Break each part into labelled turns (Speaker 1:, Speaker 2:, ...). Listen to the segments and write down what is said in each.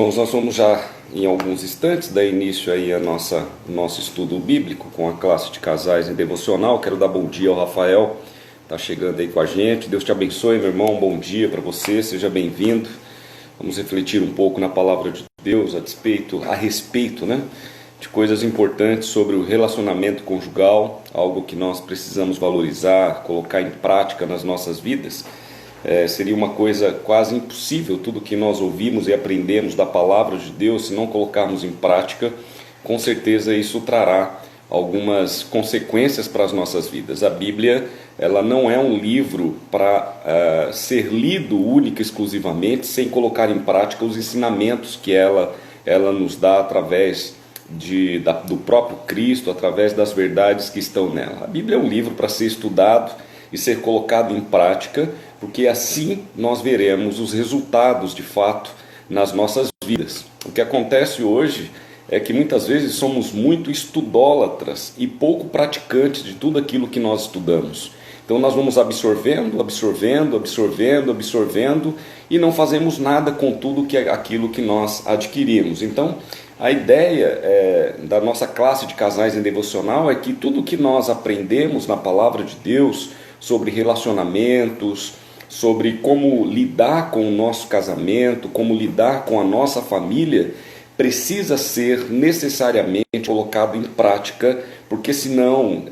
Speaker 1: Irmãos, nós vamos já em alguns instantes dar início aí a nosso estudo bíblico com a classe de casais em devocional. Quero dar bom dia ao Rafael, está chegando aí com a gente. Deus te abençoe, meu irmão, bom dia para você, seja bem-vindo. Vamos refletir um pouco na palavra de Deus a respeito, de coisas importantes sobre o relacionamento conjugal, algo que nós precisamos valorizar, colocar em prática nas nossas vidas. Seria uma coisa quase impossível tudo que nós ouvimos e aprendemos da palavra de Deus, se não colocarmos em prática. Com certeza isso trará algumas consequências para as nossas vidas. A Bíblia, ela não é um livro para ser lido única e exclusivamente sem colocar em prática os ensinamentos que ela nos dá através do próprio Cristo, através das verdades que estão nela. A Bíblia é um livro para ser estudado e ser colocado em prática, porque assim nós veremos os resultados de fato nas nossas vidas. O que acontece hoje é que muitas vezes somos muito estudólatras e pouco praticantes de tudo aquilo que nós estudamos. Então nós vamos absorvendo e não fazemos nada com tudo aquilo que nós adquirimos. Então a ideia da nossa classe de casais em devocional é que tudo que nós aprendemos na palavra de Deus sobre relacionamentos, sobre como lidar com o nosso casamento, como lidar com a nossa família, precisa ser necessariamente colocado em prática, porque senão,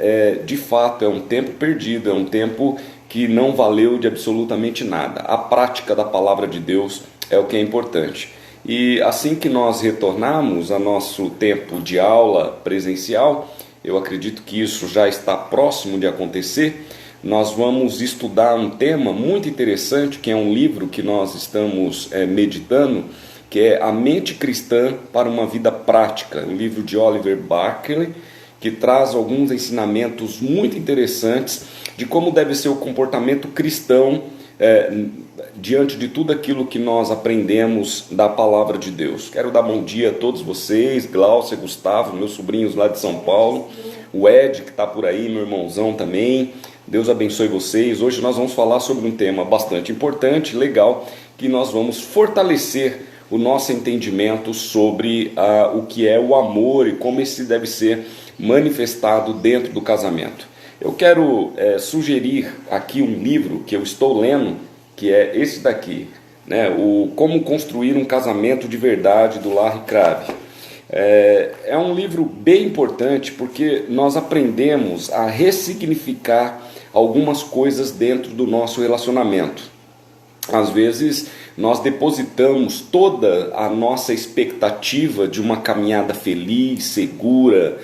Speaker 1: de fato, é um tempo perdido, é um tempo que não valeu de absolutamente nada. A prática da palavra de Deus é o que é importante. E assim que nós retornarmos ao nosso tempo de aula presencial, eu acredito que isso já está próximo de acontecer. Nós vamos estudar um tema muito interessante, que é um livro que nós estamos meditando, que é A Mente Cristã para uma Vida Prática, um livro de Oliver Barclay, que traz alguns ensinamentos muito interessantes de como deve ser o comportamento cristão diante de tudo aquilo que nós aprendemos da palavra de Deus. Quero dar bom dia a todos vocês, Glaucia, Gustavo, meus sobrinhos lá de São Paulo, o Ed que está por aí, meu irmãozão também. Deus abençoe vocês. Hoje nós vamos falar sobre um tema bastante importante, legal, que nós vamos fortalecer o nosso entendimento sobre o que é o amor e como esse deve ser manifestado dentro do casamento. Eu quero sugerir aqui um livro que eu estou lendo, que é esse daqui, o Como Construir um Casamento de Verdade, do Larry Crabb. É um livro bem importante porque nós aprendemos a ressignificar algumas coisas dentro do nosso relacionamento. Às vezes nós depositamos toda a nossa expectativa de uma caminhada feliz, segura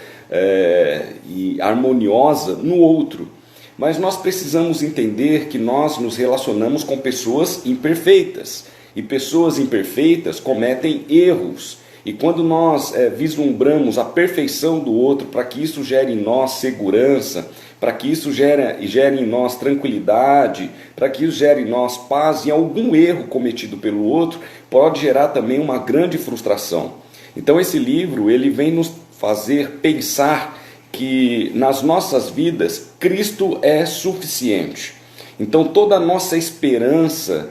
Speaker 1: e harmoniosa no outro. Mas nós precisamos entender que nós nos relacionamos com pessoas imperfeitas. E pessoas imperfeitas cometem erros. E quando nós vislumbramos a perfeição do outro para que isso gere em nós segurança, para que isso gere em nós tranquilidade, para que isso gere em nós paz, e algum erro cometido pelo outro pode gerar também uma grande frustração. Então esse livro ele vem nos fazer pensar que nas nossas vidas Cristo é suficiente. Então toda a nossa esperança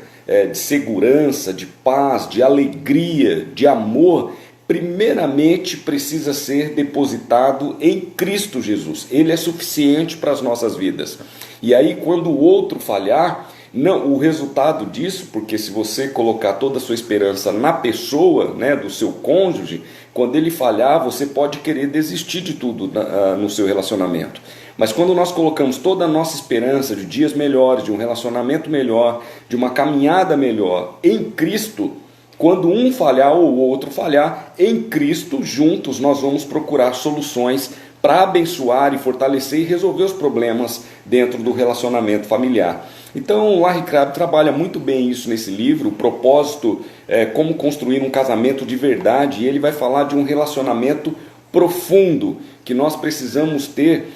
Speaker 1: de segurança, de paz, de alegria, de amor, primeiramente precisa ser depositado em Cristo Jesus. Ele é suficiente para as nossas vidas. E aí quando o outro falhar, o resultado disso, porque se você colocar toda a sua esperança na pessoa, do seu cônjuge, quando ele falhar, você pode querer desistir de tudo no seu relacionamento. Mas quando nós colocamos toda a nossa esperança de dias melhores, de um relacionamento melhor, de uma caminhada melhor em Cristo, quando um falhar ou o outro falhar, em Cristo, juntos nós vamos procurar soluções para abençoar e fortalecer e resolver os problemas dentro do relacionamento familiar. Então o Larry Crabb trabalha muito bem isso nesse livro. O propósito é como construir um casamento de verdade, e ele vai falar de um relacionamento profundo que nós precisamos ter,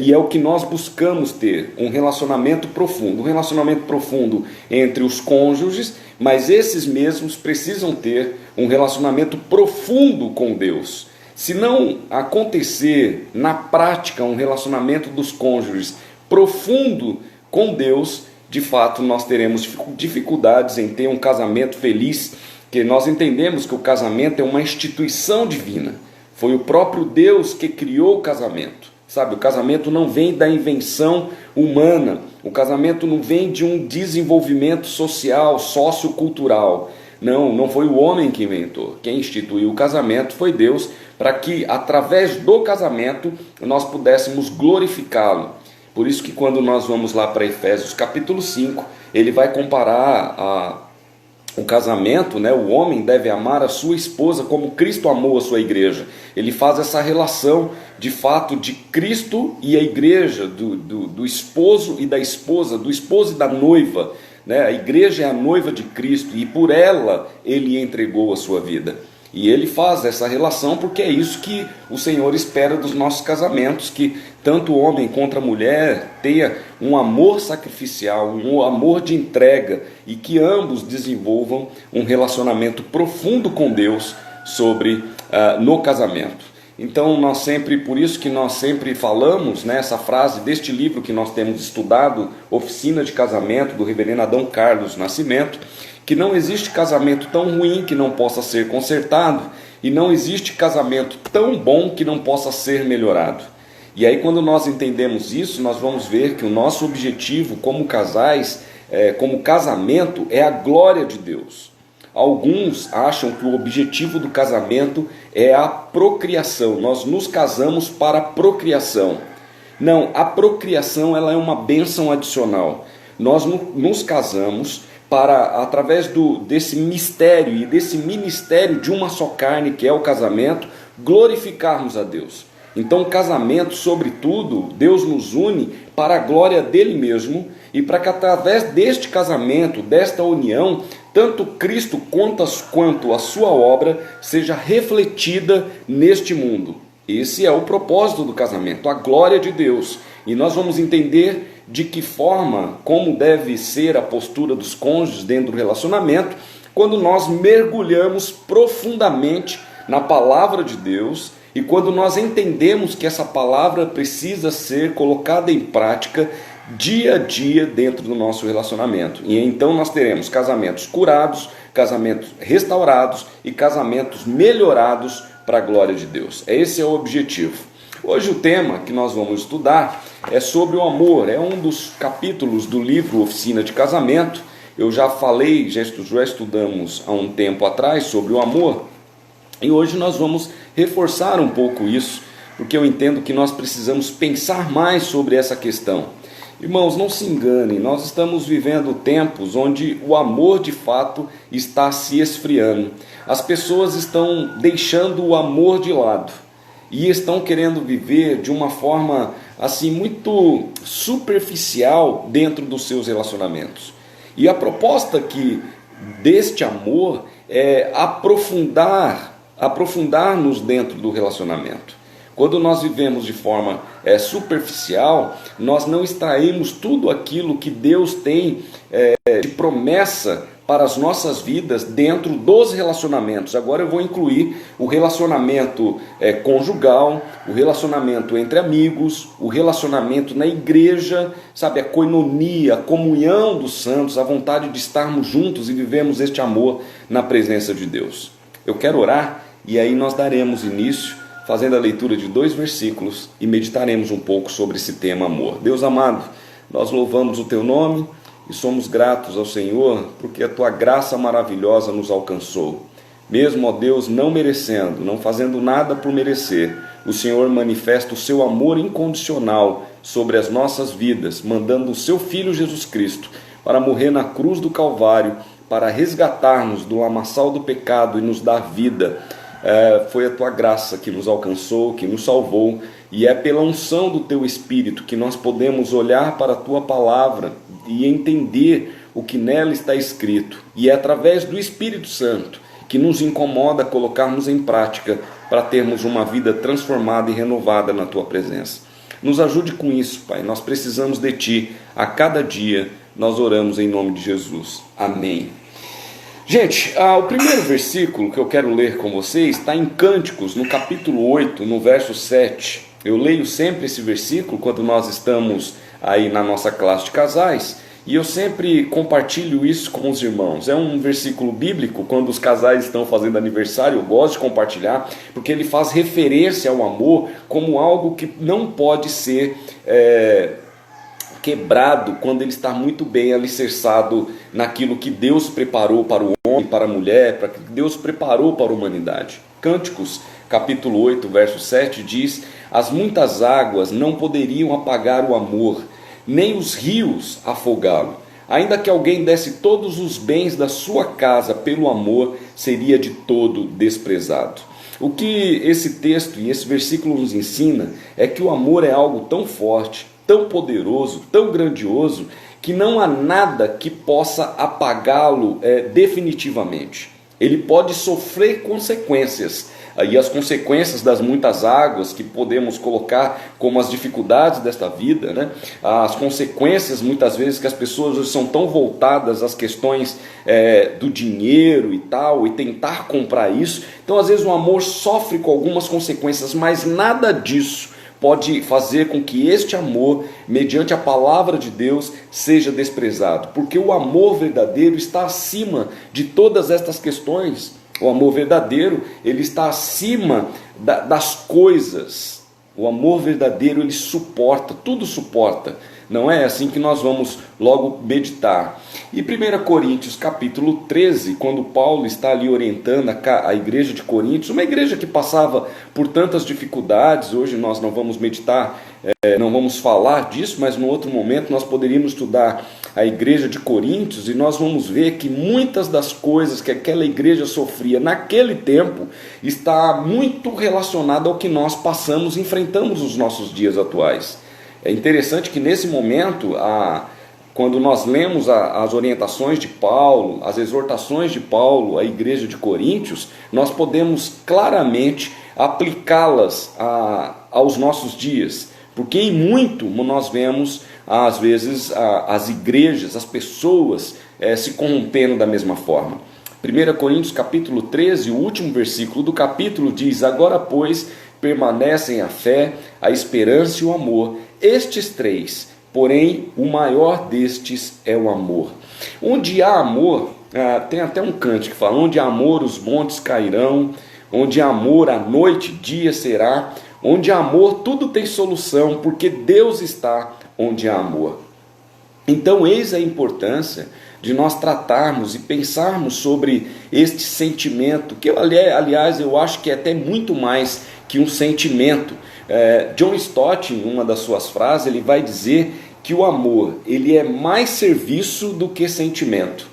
Speaker 1: e é o que nós buscamos ter, um relacionamento profundo entre os cônjuges, mas esses mesmos precisam ter um relacionamento profundo com Deus. Se não acontecer na prática um relacionamento dos cônjuges profundo com Deus, de fato nós teremos dificuldades em ter um casamento feliz, porque nós entendemos que o casamento é uma instituição divina. Foi o próprio Deus que criou o casamento. Sabe, o casamento não vem da invenção humana, o casamento não vem de um desenvolvimento social, sociocultural. Não foi o homem que inventou. Quem instituiu o casamento foi Deus, para que através do casamento nós pudéssemos glorificá-lo. Por isso que quando nós vamos lá para Efésios capítulo 5, ele vai comparar o casamento, né? O homem deve amar a sua esposa como Cristo amou a sua igreja. Ele faz essa relação de fato de Cristo e a igreja, do esposo e da esposa, do esposo e da noiva, né? A igreja é a noiva de Cristo e por ela ele entregou a sua vida. E ele faz essa relação porque é isso que o Senhor espera dos nossos casamentos, que tanto o homem quanto a mulher tenha um amor sacrificial, um amor de entrega, e que ambos desenvolvam um relacionamento profundo com Deus no casamento. Então por isso que nós sempre falamos nessa frase deste livro que nós temos estudado, Oficina de Casamento, do reverendo Adão Carlos Nascimento, que não existe casamento tão ruim que não possa ser consertado, e não existe casamento tão bom que não possa ser melhorado. E aí quando nós entendemos isso, nós vamos ver que o nosso objetivo como casais, como casamento, é a glória de Deus. Alguns acham que o objetivo do casamento é a procriação. Nós nos casamos para a procriação. Não, a procriação ela é uma bênção adicional. Nós nos casamos para, através desse mistério e desse ministério de uma só carne, que é o casamento, glorificarmos a Deus. Então, o casamento, sobretudo, Deus nos une para a glória dele mesmo, e para que através deste casamento, desta união, tanto Cristo quanto a sua obra seja refletida neste mundo. Esse é o propósito do casamento, a glória de Deus. E nós vamos entender de que forma, como deve ser a postura dos cônjuges dentro do relacionamento, quando nós mergulhamos profundamente na palavra de Deus e quando nós entendemos que essa palavra precisa ser colocada em prática dia a dia dentro do nosso relacionamento. E então nós teremos casamentos curados, casamentos restaurados e casamentos melhorados para a glória de Deus. Esse é o objetivo. Hoje o tema que nós vamos estudar é sobre o amor. É um dos capítulos do livro Oficina de Casamento. Eu já falei, já estudamos há um tempo atrás sobre o amor. E hoje nós vamos reforçar um pouco isso, porque eu entendo que nós precisamos pensar mais sobre essa questão. Irmãos, não se enganem, nós estamos vivendo tempos onde o amor de fato está se esfriando. As pessoas estão deixando o amor de lado e estão querendo viver de uma forma assim muito superficial dentro dos seus relacionamentos. E a proposta aqui deste amor é aprofundar-nos dentro do relacionamento. Quando nós vivemos de forma superficial, nós não extraímos tudo aquilo que Deus tem de promessa para as nossas vidas dentro dos relacionamentos. Agora eu vou incluir o relacionamento conjugal, o relacionamento entre amigos, o relacionamento na igreja, sabe, a koinonia, a comunhão dos santos, a vontade de estarmos juntos e vivemos este amor na presença de Deus. Eu quero orar e aí nós daremos início fazendo a leitura de 2 versículos e meditaremos um pouco sobre esse tema amor. Deus amado, nós louvamos o Teu nome e somos gratos ao Senhor porque a Tua graça maravilhosa nos alcançou. Mesmo, ó Deus, não merecendo, não fazendo nada por merecer, o Senhor manifesta o Seu amor incondicional sobre as nossas vidas, mandando o Seu Filho Jesus Cristo para morrer na cruz do Calvário, para resgatar-nos do lamaçal do pecado e nos dar vida. Foi a Tua graça que nos alcançou, que nos salvou, e é pela unção do Teu Espírito que nós podemos olhar para a Tua palavra e entender o que nela está escrito, e é através do Espírito Santo que nos incomoda colocarmos em prática para termos uma vida transformada e renovada na Tua presença. Nos ajude com isso, Pai, nós precisamos de Ti a cada dia. Nós oramos em nome de Jesus. Amém. Gente, o primeiro versículo que eu quero ler com vocês está em Cânticos, no capítulo 8, no verso 7. Eu leio sempre esse versículo quando nós estamos aí na nossa classe de casais, E eu sempre compartilho isso com os irmãos. É um versículo bíblico, quando os casais estão fazendo aniversário, eu gosto de compartilhar, porque ele faz referência ao amor como algo que não pode ser quebrado quando ele está muito bem alicerçado naquilo que Deus preparou para o homem, para a mulher, para que Deus preparou para a humanidade. Cânticos, capítulo 8, verso 7 diz: as muitas águas não poderiam apagar o amor, nem os rios afogá-lo. Ainda que alguém desse todos os bens da sua casa pelo amor, seria de todo desprezado. O que esse texto e esse versículo nos ensina é que o amor é algo tão forte, tão poderoso, tão grandioso, que não há nada que possa apagá-lo definitivamente. Ele pode sofrer consequências, e as consequências das muitas águas que podemos colocar como as dificuldades desta vida, né? As consequências muitas vezes que as pessoas hoje são tão voltadas às questões do dinheiro e tal, e tentar comprar isso. Então às vezes o amor sofre com algumas consequências, mas nada disso pode fazer com que este amor, mediante a palavra de Deus, seja desprezado, porque o amor verdadeiro está acima de todas estas questões. O amor verdadeiro, ele está acima das coisas. O amor verdadeiro, ele suporta, tudo suporta. Não é assim que nós vamos logo meditar. E 1 Coríntios capítulo 13, quando Paulo está ali orientando a igreja de Coríntios, uma igreja que passava por tantas dificuldades, hoje nós não vamos meditar, não vamos falar disso, mas no outro momento nós poderíamos estudar a igreja de Coríntios e nós vamos ver que muitas das coisas que aquela igreja sofria naquele tempo está muito relacionada ao que nós passamos e enfrentamos nos nossos dias atuais. É interessante que nesse momento, quando nós lemos as orientações de Paulo, as exortações de Paulo à igreja de Coríntios, nós podemos claramente aplicá-las aos nossos dias, porque em muito nós vemos, às vezes, as igrejas, as pessoas se corrompendo da mesma forma. 1 Coríntios capítulo 13, o último versículo do capítulo diz: agora, pois, permanecem a fé, a esperança e o amor, estes três, porém o maior destes é o amor. Onde há amor, tem até um cântico que fala: onde há amor os montes cairão, onde há amor a noite dia será, onde há amor tudo tem solução, porque Deus está onde há amor. Então eis a importância de nós tratarmos e pensarmos sobre este sentimento, que aliás eu acho que é até muito mais que um sentimento. John Stott, em uma das suas frases, ele vai dizer que o amor, ele é mais serviço do que sentimento.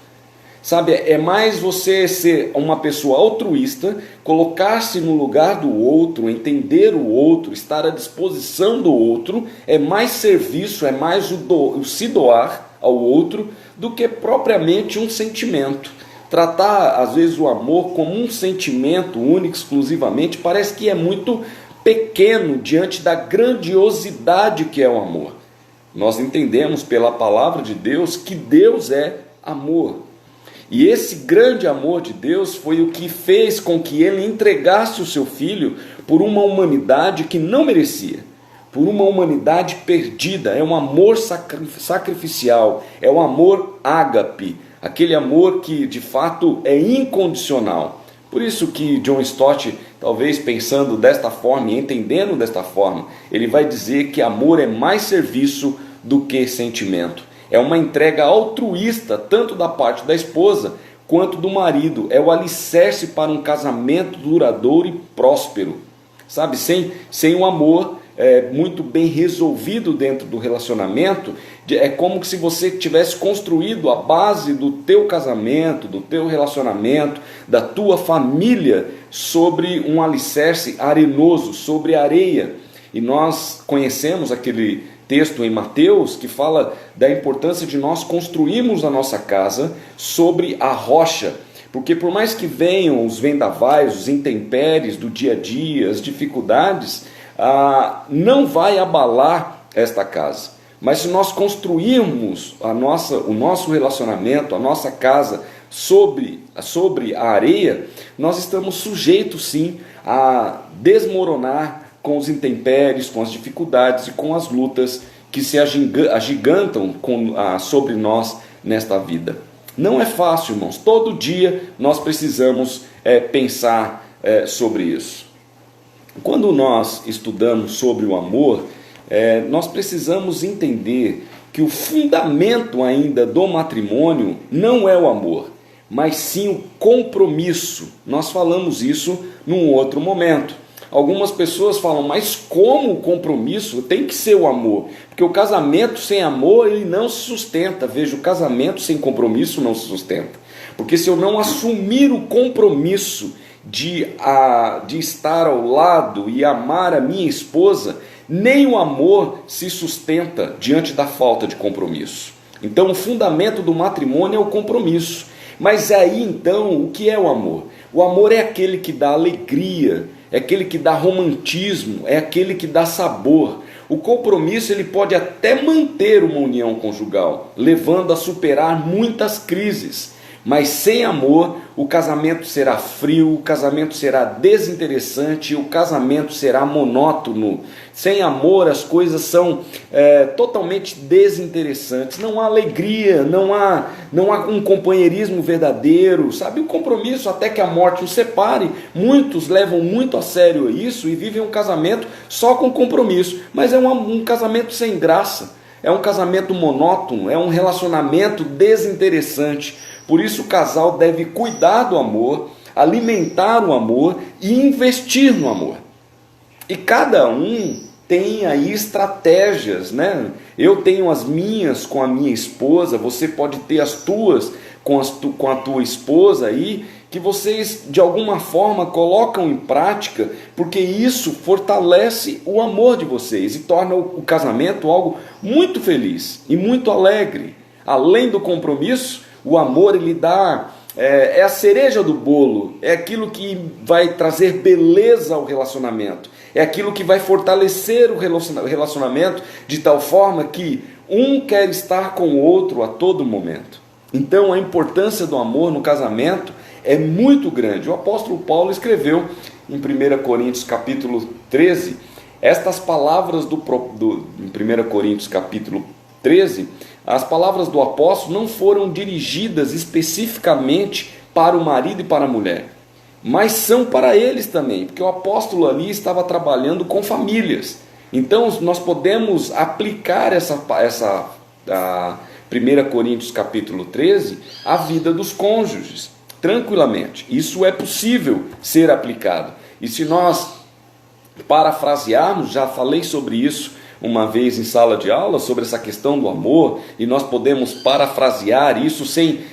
Speaker 1: Sabe, é mais você ser uma pessoa altruísta, colocar-se no lugar do outro, entender o outro, estar à disposição do outro, é mais serviço, é mais o se doar ao outro do que propriamente um sentimento. Tratar, às vezes, o amor como um sentimento único, exclusivamente, parece que é muito pequeno diante da grandiosidade que é o amor. Nós entendemos pela palavra de Deus que Deus é amor. E esse grande amor de Deus foi o que fez com que Ele entregasse o seu Filho por uma humanidade que não merecia, por uma humanidade perdida. É um amor sacrificial, é um amor ágape, aquele amor que de fato é incondicional. Por isso que John Stott, talvez pensando desta forma e entendendo desta forma, ele vai dizer que amor é mais serviço do que sentimento. É uma entrega altruísta, tanto da parte da esposa quanto do marido. É o alicerce para um casamento duradouro e próspero. Sabe, sem o amor muito bem resolvido dentro do relacionamento, é como se você tivesse construído a base do teu casamento, do teu relacionamento, da tua família, sobre um alicerce arenoso, sobre areia. E nós conhecemos aquele texto em Mateus que fala da importância de nós construirmos a nossa casa sobre a rocha, porque por mais que venham os vendavais, os intempéries do dia a dia, as dificuldades, não vai abalar esta casa. Mas se nós construirmos o nosso relacionamento, a nossa casa sobre a areia, nós estamos sujeitos sim a desmoronar com os intempéries, com as dificuldades e com as lutas que se agigantam sobre nós nesta vida. Não é fácil, irmãos. Todo dia nós precisamos pensar sobre isso. Quando nós estudamos sobre o amor, nós precisamos entender que o fundamento ainda do matrimônio não é o amor, mas sim o compromisso. Nós falamos isso num outro momento. Algumas pessoas falam, mas como o compromisso? Tem que ser o amor, porque o casamento sem amor ele não se sustenta. Veja, o casamento sem compromisso não se sustenta, porque se eu não assumir o compromisso de estar ao lado e amar a minha esposa, nem o amor se sustenta diante da falta de compromisso. Então o fundamento do matrimônio é o compromisso. Mas aí então, o que é o amor? O amor é aquele que dá alegria, é aquele que dá romantismo, é aquele que dá sabor. O compromisso ele pode até manter uma união conjugal, levando a superar muitas crises. Mas sem amor, o casamento será frio, o casamento será desinteressante, o casamento será monótono. Sem amor, as coisas são totalmente desinteressantes. Não há alegria, não há um companheirismo verdadeiro, sabe? O compromisso até que a morte os separe. Muitos levam muito a sério isso e vivem um casamento só com compromisso. Mas é um casamento sem graça, é um casamento monótono, é um relacionamento desinteressante. Por isso o casal deve cuidar do amor, alimentar o amor e investir no amor. E cada um tem aí estratégias, né? Eu tenho as minhas com a minha esposa, você pode ter as tuas com a tua esposa aí, que vocês de alguma forma colocam em prática, porque isso fortalece o amor de vocês e torna o casamento algo muito feliz e muito alegre. Além do compromisso, o amor ele dá, é a cereja do bolo, é aquilo que vai trazer beleza ao relacionamento, é aquilo que vai fortalecer o relacionamento de tal forma que um quer estar com o outro a todo momento. Então a importância do amor no casamento é muito grande. O apóstolo Paulo escreveu em 1 Coríntios capítulo 13, estas palavras em 1 Coríntios capítulo 13, as palavras do apóstolo não foram dirigidas especificamente para o marido e para a mulher, mas são para eles também, porque o apóstolo ali estava trabalhando com famílias. Então nós podemos aplicar a 1 Coríntios capítulo 13 à vida dos cônjuges, tranquilamente. Isso é possível ser aplicado. E se nós parafrasearmos, já falei sobre isso uma vez em sala de aula, sobre essa questão do amor, e nós podemos parafrasear isso sem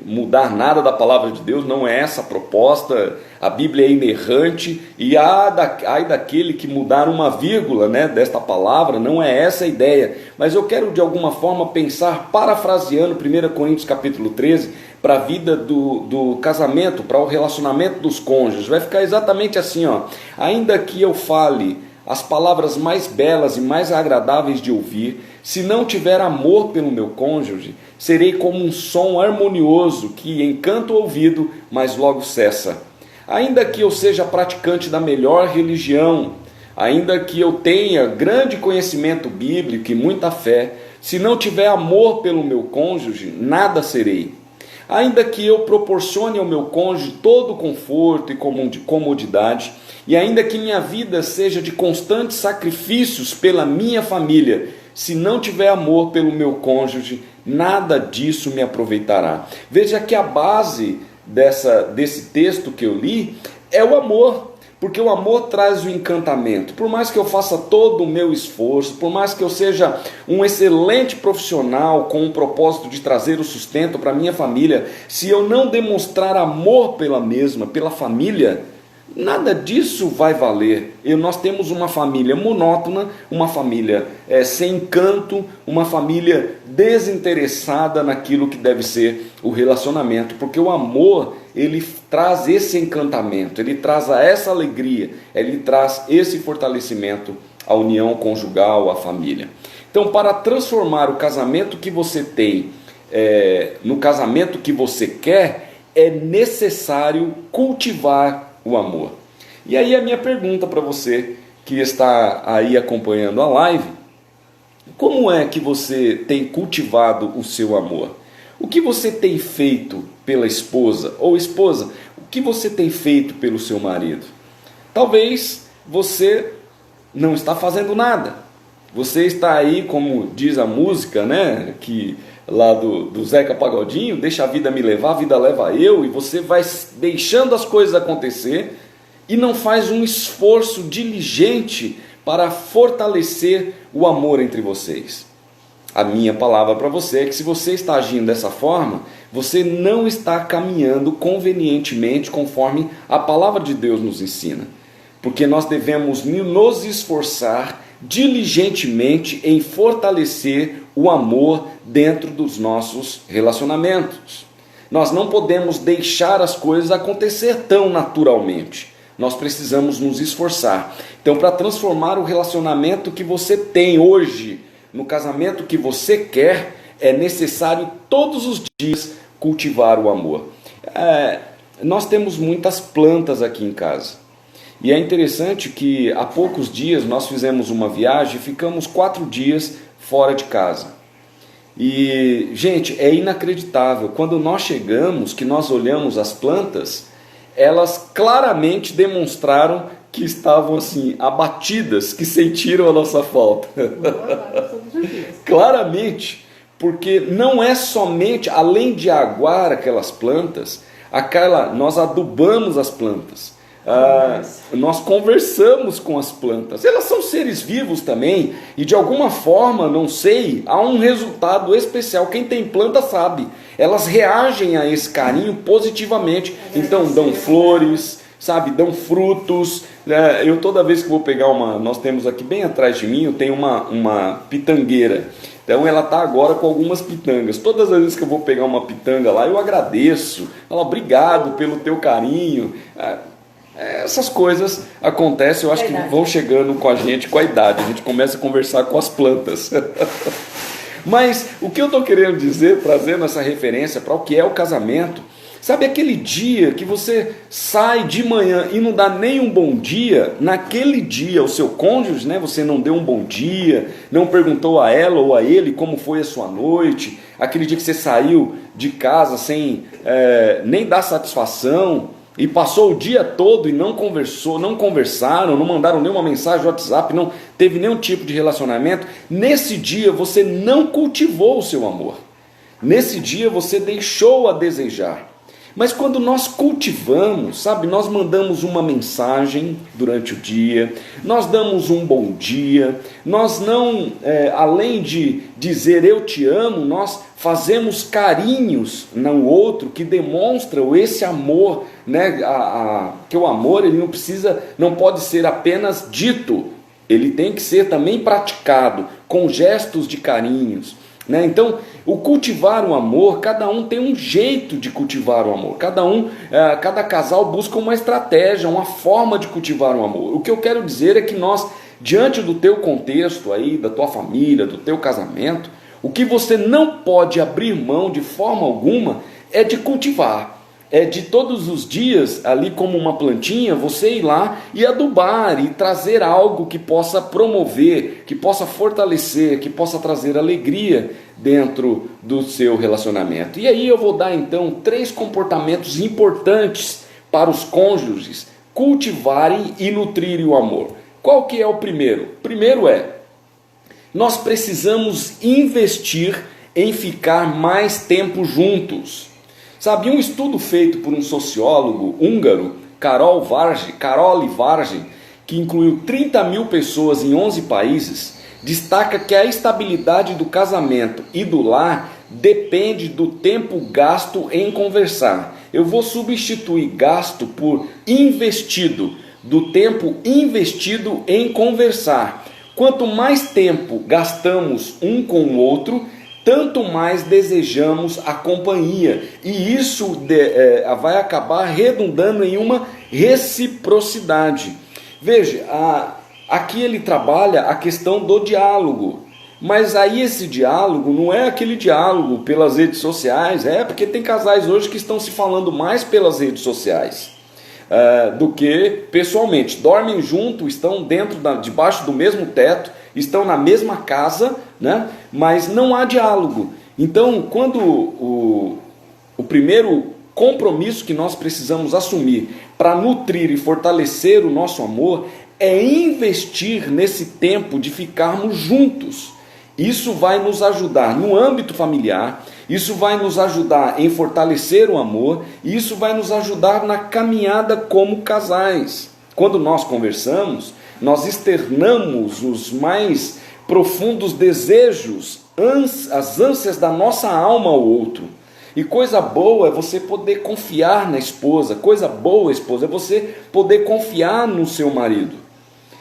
Speaker 1: mudar nada da palavra de Deus. Não é essa a proposta. A Bíblia é inerrante e ai daquele que mudar uma vírgula, né, desta palavra. Não é essa a ideia, mas eu quero de alguma forma pensar, parafraseando 1 Coríntios capítulo 13 para a vida do casamento, para o relacionamento dos cônjuges. Vai ficar exatamente assim, ó: ainda que eu fale as palavras mais belas e mais agradáveis de ouvir, se não tiver amor pelo meu cônjuge, serei como um som harmonioso que encanta o ouvido, mas logo cessa. Ainda que eu seja praticante da melhor religião, ainda que eu tenha grande conhecimento bíblico e muita fé, se não tiver amor pelo meu cônjuge, nada serei. Ainda que eu proporcione ao meu cônjuge todo conforto e comodidade, e ainda que minha vida seja de constantes sacrifícios pela minha família, se não tiver amor pelo meu cônjuge, nada disso me aproveitará. Veja que a base desse texto que eu li é o amor, porque o amor traz o encantamento. Por mais que eu faça todo o meu esforço, por mais que eu seja um excelente profissional com o propósito de trazer o sustento para a minha família, se eu não demonstrar amor pela família, nada disso vai valer. Nós temos uma família monótona, uma família sem encanto, uma família desinteressada naquilo que deve ser o relacionamento, porque o amor, ele traz esse encantamento, ele traz essa alegria, ele traz esse fortalecimento à união conjugal, à família. Então, para transformar o casamento que você tem no casamento que você quer, é necessário cultivar o amor. E aí a minha pergunta para você que está aí acompanhando a live Como é que você tem cultivado o seu amor? O que você tem feito pela esposa? Ou esposa, o que você tem feito pelo seu marido? Talvez você não está fazendo nada. Você está aí, como diz a música, né, que lá do Zeca Pagodinho, deixa a vida me levar, a vida leva eu, e você vai deixando as coisas acontecer e não faz um esforço diligente para fortalecer o amor entre vocês. A minha palavra para você é que se você está agindo dessa forma, você não está caminhando convenientemente conforme a palavra de Deus nos ensina. Porque nós devemos nos esforçar diligentemente em fortalecer o amor dentro dos nossos relacionamentos. Nós não podemos deixar as coisas acontecer tão naturalmente. Nós precisamos nos esforçar. Então, para transformar o relacionamento que você tem hoje no casamento que você quer, é necessário todos os dias cultivar o amor. Nós temos muitas plantas aqui em casa. E é interessante que há poucos dias nós fizemos uma viagem e ficamos 4 dias fora de casa. E, gente, é inacreditável. Quando nós chegamos, que nós olhamos as plantas, elas claramente demonstraram que estavam assim, abatidas, que sentiram a nossa falta. Claramente, porque não é somente, além de aguar aquelas plantas, nós adubamos as plantas. Nós conversamos com as plantas. Elas são seres vivos também, e de alguma forma, não sei, há um resultado especial. Quem tem planta sabe. Elas reagem a esse carinho positivamente. Então dão flores, sabe, dão frutos. Eu toda vez que vou pegar nós temos aqui bem atrás de mim, eu tenho uma pitangueira. Então ela está agora com algumas pitangas. Todas as vezes que eu vou pegar uma pitanga lá, eu agradeço. Falo, obrigado pelo teu carinho. Essas coisas acontecem, eu acho que vão chegando com a gente, com a idade. A gente começa a conversar com as plantas. Mas o que eu estou querendo dizer, trazendo essa referência para o que é o casamento, sabe aquele dia que você sai de manhã e não dá nem um bom dia? Naquele dia, o seu cônjuge, né, você não deu um bom dia, não perguntou a ela ou a ele como foi a sua noite, aquele dia que você saiu de casa sem nem dar satisfação, e passou o dia todo e não conversaram, não mandaram nenhuma mensagem no WhatsApp, não teve nenhum tipo de relacionamento. Nesse dia você não cultivou o seu amor. Nesse dia você deixou a desejar. Mas quando nós cultivamos, sabe, nós mandamos uma mensagem durante o dia, nós damos um bom dia, nós não, além de dizer eu te amo, nós fazemos carinhos no outro que demonstram esse amor, né? Que o amor ele não pode ser apenas dito, ele tem que ser também praticado com gestos de carinhos. Então, o cultivar o amor, cada um tem um jeito de cultivar o amor, cada casal busca uma estratégia, uma forma de cultivar o amor. O que eu quero dizer é que nós, diante do teu contexto aí, da tua família, do teu casamento, o que você não pode abrir mão de forma alguma é de cultivar. É de todos os dias, ali como uma plantinha, você ir lá e adubar e trazer algo que possa promover, que possa fortalecer, que possa trazer alegria dentro do seu relacionamento. E aí eu vou dar então 3 comportamentos importantes para os cônjuges cultivarem e nutrirem o amor. Qual que é o primeiro? O primeiro nós precisamos investir em ficar mais tempo juntos. Sabe, um estudo feito por um sociólogo húngaro, Karol Vargy, que incluiu 30 mil pessoas em 11 países, destaca que a estabilidade do casamento e do lar depende do tempo gasto em conversar. Eu vou substituir gasto por investido, do tempo investido em conversar. Quanto mais tempo gastamos um com o outro, tanto mais desejamos a companhia, e isso vai acabar redundando em uma reciprocidade. Veja, aqui ele trabalha a questão do diálogo, mas aí esse diálogo não é aquele diálogo pelas redes sociais, porque tem casais hoje que estão se falando mais pelas redes sociais. do que pessoalmente. Dormem junto, estão debaixo do mesmo teto, estão na mesma casa, né? Mas não há diálogo. Então, quando o primeiro compromisso que nós precisamos assumir para nutrir e fortalecer o nosso amor é investir nesse tempo de ficarmos juntos. Isso vai nos ajudar no âmbito familiar, isso vai nos ajudar em fortalecer o amor, e isso vai nos ajudar na caminhada como casais. Quando nós conversamos, nós externamos os mais profundos desejos, as ânsias da nossa alma ao outro. E coisa boa é você poder confiar na esposa, coisa boa, esposa, é você poder confiar no seu marido.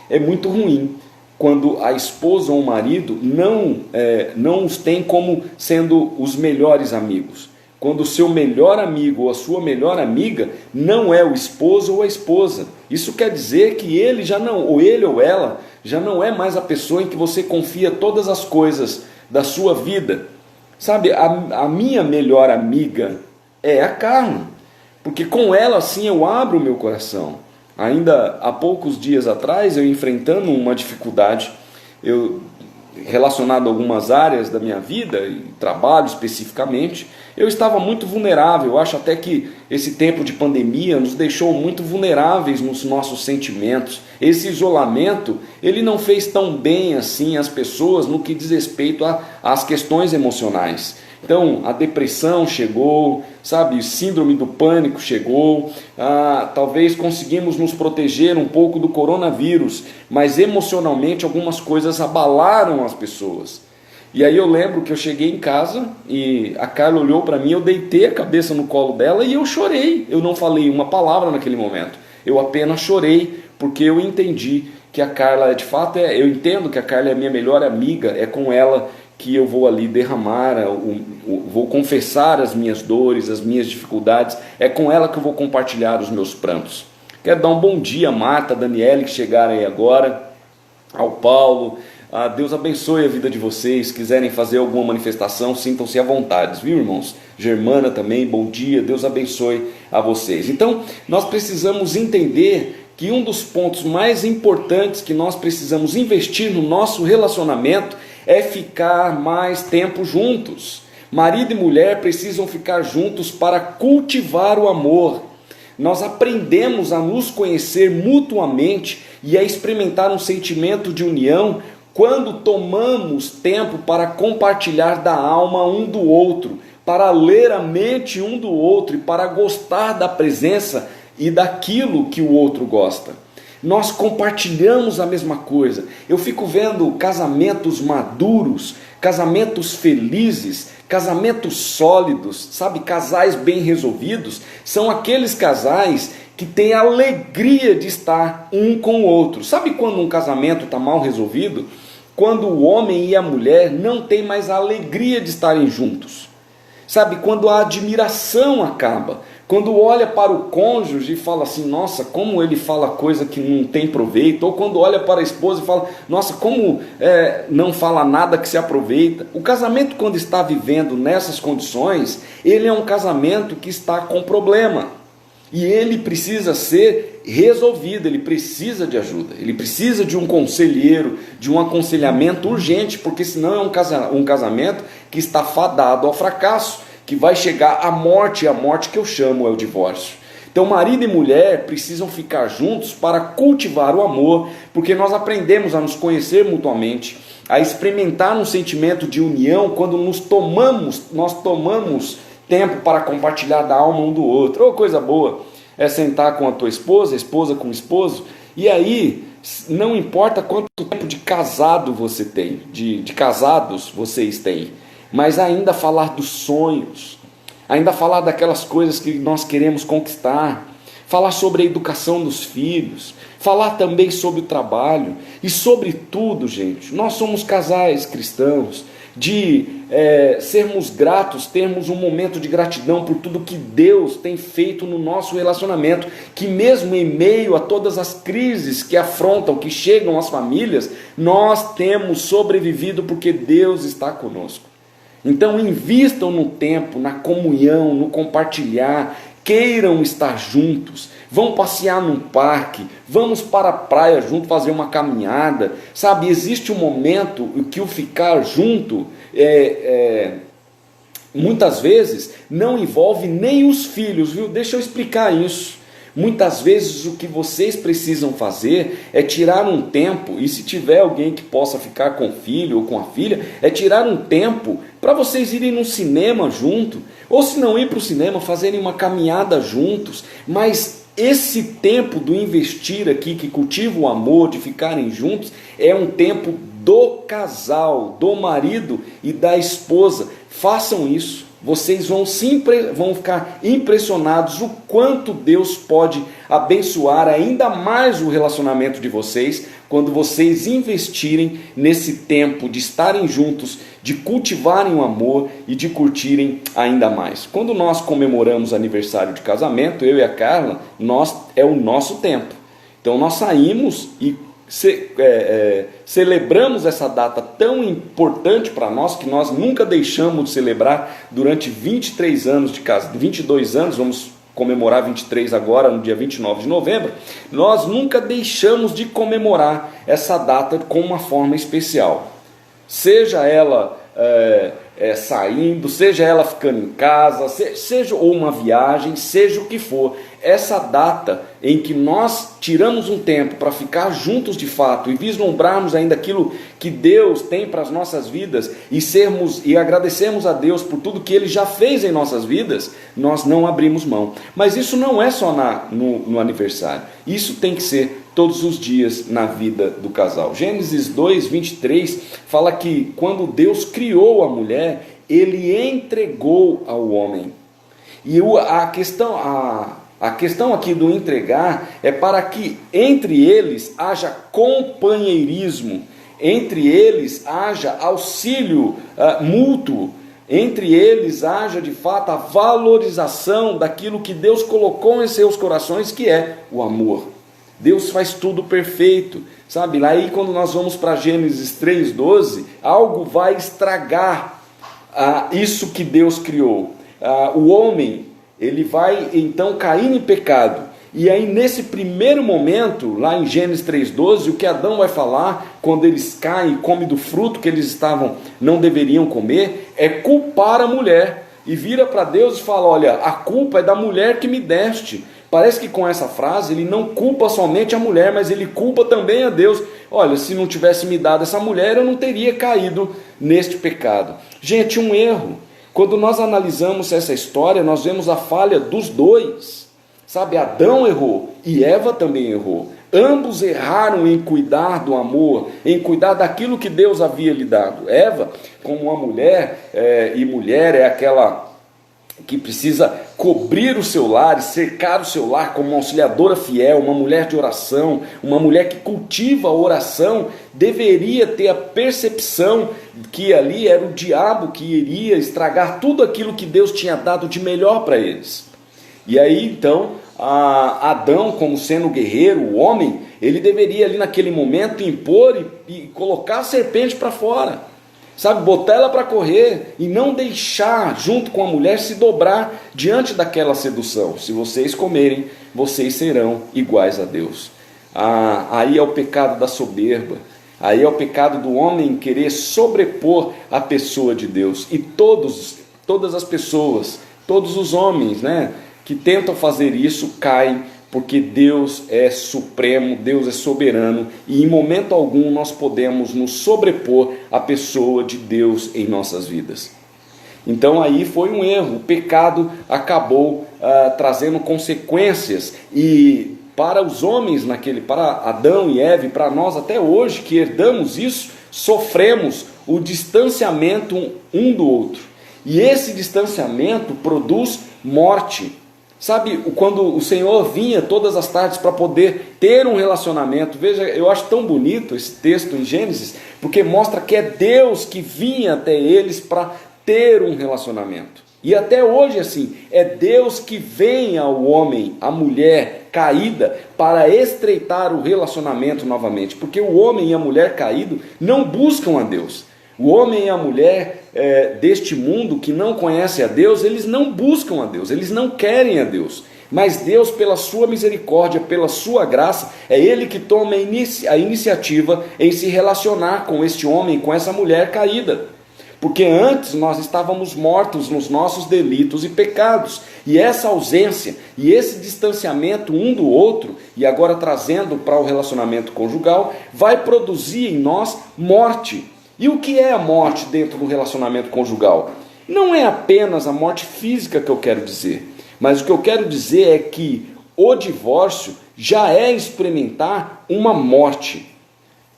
Speaker 1: É muito ruim quando a esposa ou o marido não os tem como sendo os melhores amigos. Quando o seu melhor amigo ou a sua melhor amiga não é o esposo ou a esposa. Isso quer dizer que ele ou ela já não é mais a pessoa em que você confia todas as coisas da sua vida. Sabe, a minha melhor amiga é a Carla, porque com ela assim eu abro o meu coração. Ainda há poucos dias atrás, eu enfrentando uma dificuldade, relacionado a algumas áreas da minha vida, e trabalho especificamente, eu estava muito vulnerável. Eu acho até que esse tempo de pandemia nos deixou muito vulneráveis nos nossos sentimentos. Esse isolamento, ele não fez tão bem assim as pessoas no que diz respeito às questões emocionais. Então, a depressão chegou, sabe, síndrome do pânico chegou, talvez conseguimos nos proteger um pouco do coronavírus, mas emocionalmente algumas coisas abalaram as pessoas. E aí eu lembro que eu cheguei em casa e a Carla olhou para mim, eu deitei a cabeça no colo dela e eu chorei. Eu não falei uma palavra naquele momento, eu apenas chorei, porque eu entendi que a Carla, de fato, eu entendo que a Carla é a minha melhor amiga, é com ela que eu vou ali derramar, vou confessar as minhas dores, as minhas dificuldades, é com ela que eu vou compartilhar os meus prantos. Quero dar um bom dia a Marta, a Daniele, que chegaram aí agora, ao Paulo. Deus abençoe a vida de vocês. Se quiserem fazer alguma manifestação, sintam-se à vontade, viu, irmãos? Germana também, bom dia, Deus abençoe a vocês. Então, nós precisamos entender que um dos pontos mais importantes que nós precisamos investir no nosso relacionamento é ficar mais tempo juntos. Marido e mulher precisam ficar juntos para cultivar o amor. Nós aprendemos a nos conhecer mutuamente e a experimentar um sentimento de união quando tomamos tempo para compartilhar da alma um do outro, para ler a mente um do outro e para gostar da presença e daquilo que o outro gosta. Nós compartilhamos a mesma coisa. Eu fico vendo casamentos maduros, casamentos felizes, casamentos sólidos, sabe? Casais bem resolvidos. São aqueles casais que têm a alegria de estar um com o outro. Sabe quando um casamento está mal resolvido? Quando o homem e a mulher não têm mais a alegria de estarem juntos. Sabe? Quando a admiração acaba. Quando olha para o cônjuge e fala assim, nossa, como ele fala coisa que não tem proveito. Ou quando olha para a esposa e fala, nossa, como não fala nada que se aproveita. O casamento, quando está vivendo nessas condições, ele é um casamento que está com problema. E ele precisa ser resolvido, ele precisa de ajuda, ele precisa de um conselheiro, de um aconselhamento urgente, porque senão é um casamento que está fadado ao fracasso, que vai chegar à morte, e a morte que eu chamo é o divórcio. Então marido e mulher precisam ficar juntos para cultivar o amor, porque nós aprendemos a nos conhecer mutuamente, a experimentar um sentimento de união quando nós tomamos tempo para compartilhar da alma um do outro. Oh, coisa boa é sentar com a tua esposa, a esposa com o esposo, e aí não importa quanto tempo de casado você tem, de casados vocês têm, mas ainda falar dos sonhos, ainda falar daquelas coisas que nós queremos conquistar, falar sobre a educação dos filhos, falar também sobre o trabalho, e sobre tudo, gente, nós somos casais cristãos, de sermos gratos, termos um momento de gratidão por tudo que Deus tem feito no nosso relacionamento, que mesmo em meio a todas as crises que afrontam, que chegam às famílias, nós temos sobrevivido porque Deus está conosco. Então invistam no tempo, na comunhão, no compartilhar, queiram estar juntos, vão passear num parque, vamos para a praia junto fazer uma caminhada, sabe? Existe um momento em que o ficar junto muitas vezes não envolve nem os filhos, viu? Deixa eu explicar isso. Muitas vezes o que vocês precisam fazer é tirar um tempo, e se tiver alguém que possa ficar com o filho ou com a filha, é tirar um tempo para vocês irem no cinema junto, ou se não ir para o cinema, fazerem uma caminhada juntos. Mas esse tempo do investir aqui, que cultiva o amor, de ficarem juntos, é um tempo do casal, do marido e da esposa. Façam isso. Vocês vão ficar impressionados o quanto Deus pode abençoar ainda mais o relacionamento de vocês quando vocês investirem nesse tempo de estarem juntos, de cultivarem o amor e de curtirem ainda mais. Quando nós comemoramos aniversário de casamento, eu e a Carla, é o nosso tempo. Então nós saímos e celebramos essa data tão importante para nós, que nós nunca deixamos de celebrar durante 23 anos de casa, 22 anos, vamos comemorar 23 agora, no dia 29 de novembro, nós nunca deixamos de comemorar essa data com uma forma especial. Seja ela saindo, seja ela ficando em casa, seja ou uma viagem, seja o que for, essa data em que nós tiramos um tempo para ficar juntos de fato e vislumbrarmos ainda aquilo que Deus tem para as nossas vidas e agradecermos a Deus por tudo que Ele já fez em nossas vidas, nós não abrimos mão. Mas isso não é só no aniversário, isso tem que ser todos os dias na vida do casal. Gênesis 2:23 fala que quando Deus criou a mulher, Ele entregou ao homem. E a questão aqui do entregar é para que entre eles haja companheirismo, entre eles haja auxílio mútuo, entre eles haja de fato a valorização daquilo que Deus colocou em seus corações, que é o amor. Deus faz tudo perfeito, sabe? Lá aí quando nós vamos para Gênesis 3:12, algo vai estragar isso que Deus criou. O homem, ele vai então cair em pecado. E aí nesse primeiro momento, lá em Gênesis 3:12, o que Adão vai falar quando eles caem e comem do fruto que eles não deveriam comer, é culpar a mulher. E vira para Deus e fala: olha, a culpa é da mulher que me deste. Parece que com essa frase ele não culpa somente a mulher, mas ele culpa também a Deus. Olha, se não tivesse me dado essa mulher, eu não teria caído neste pecado. Gente, um erro. Quando nós analisamos essa história, nós vemos a falha dos dois. Sabe, Adão errou e Eva também errou. Ambos erraram em cuidar do amor, em cuidar daquilo que Deus havia lhe dado. Eva, como uma mulher, e mulher é aquela que precisa cobrir o seu lar, cercar o seu lar como uma auxiliadora fiel, uma mulher de oração, uma mulher que cultiva a oração, deveria ter a percepção que ali era o diabo que iria estragar tudo aquilo que Deus tinha dado de melhor para eles. E aí então, Adão, como sendo guerreiro, o homem, ele deveria ali naquele momento impor e colocar a serpente para fora. Sabe, botar ela para correr e não deixar, junto com a mulher, se dobrar diante daquela sedução. Se vocês comerem, vocês serão iguais a Deus. Aí é o pecado da soberba. Aí é o pecado do homem querer sobrepor a pessoa de Deus. E todas as pessoas, todos os homens, que tentam fazer isso, caem, porque Deus é supremo, Deus é soberano, e em momento algum nós podemos nos sobrepor à pessoa de Deus em nossas vidas. Então aí foi um erro, o pecado acabou trazendo consequências, e para os homens, para Adão e Eva, e para nós até hoje que herdamos isso, sofremos o distanciamento um do outro, e esse distanciamento produz morte. Sabe, quando o Senhor vinha todas as tardes para poder ter um relacionamento, veja, eu acho tão bonito esse texto em Gênesis, porque mostra que é Deus que vinha até eles para ter um relacionamento. E até hoje assim, é Deus que vem ao homem, à mulher caída, para estreitar o relacionamento novamente, porque o homem e a mulher caído não buscam a Deus. O homem e a mulher deste mundo que não conhece a Deus, eles não buscam a Deus, eles não querem a Deus. Mas Deus, pela sua misericórdia, pela sua graça, é Ele que toma a iniciativa em se relacionar com este homem, com essa mulher caída. Porque antes nós estávamos mortos nos nossos delitos e pecados. E essa ausência e esse distanciamento um do outro, e agora trazendo para o relacionamento conjugal, vai produzir em nós morte. E o que é a morte dentro do relacionamento conjugal? Não é apenas a morte física que eu quero dizer. Mas o que eu quero dizer é que o divórcio já é experimentar uma morte.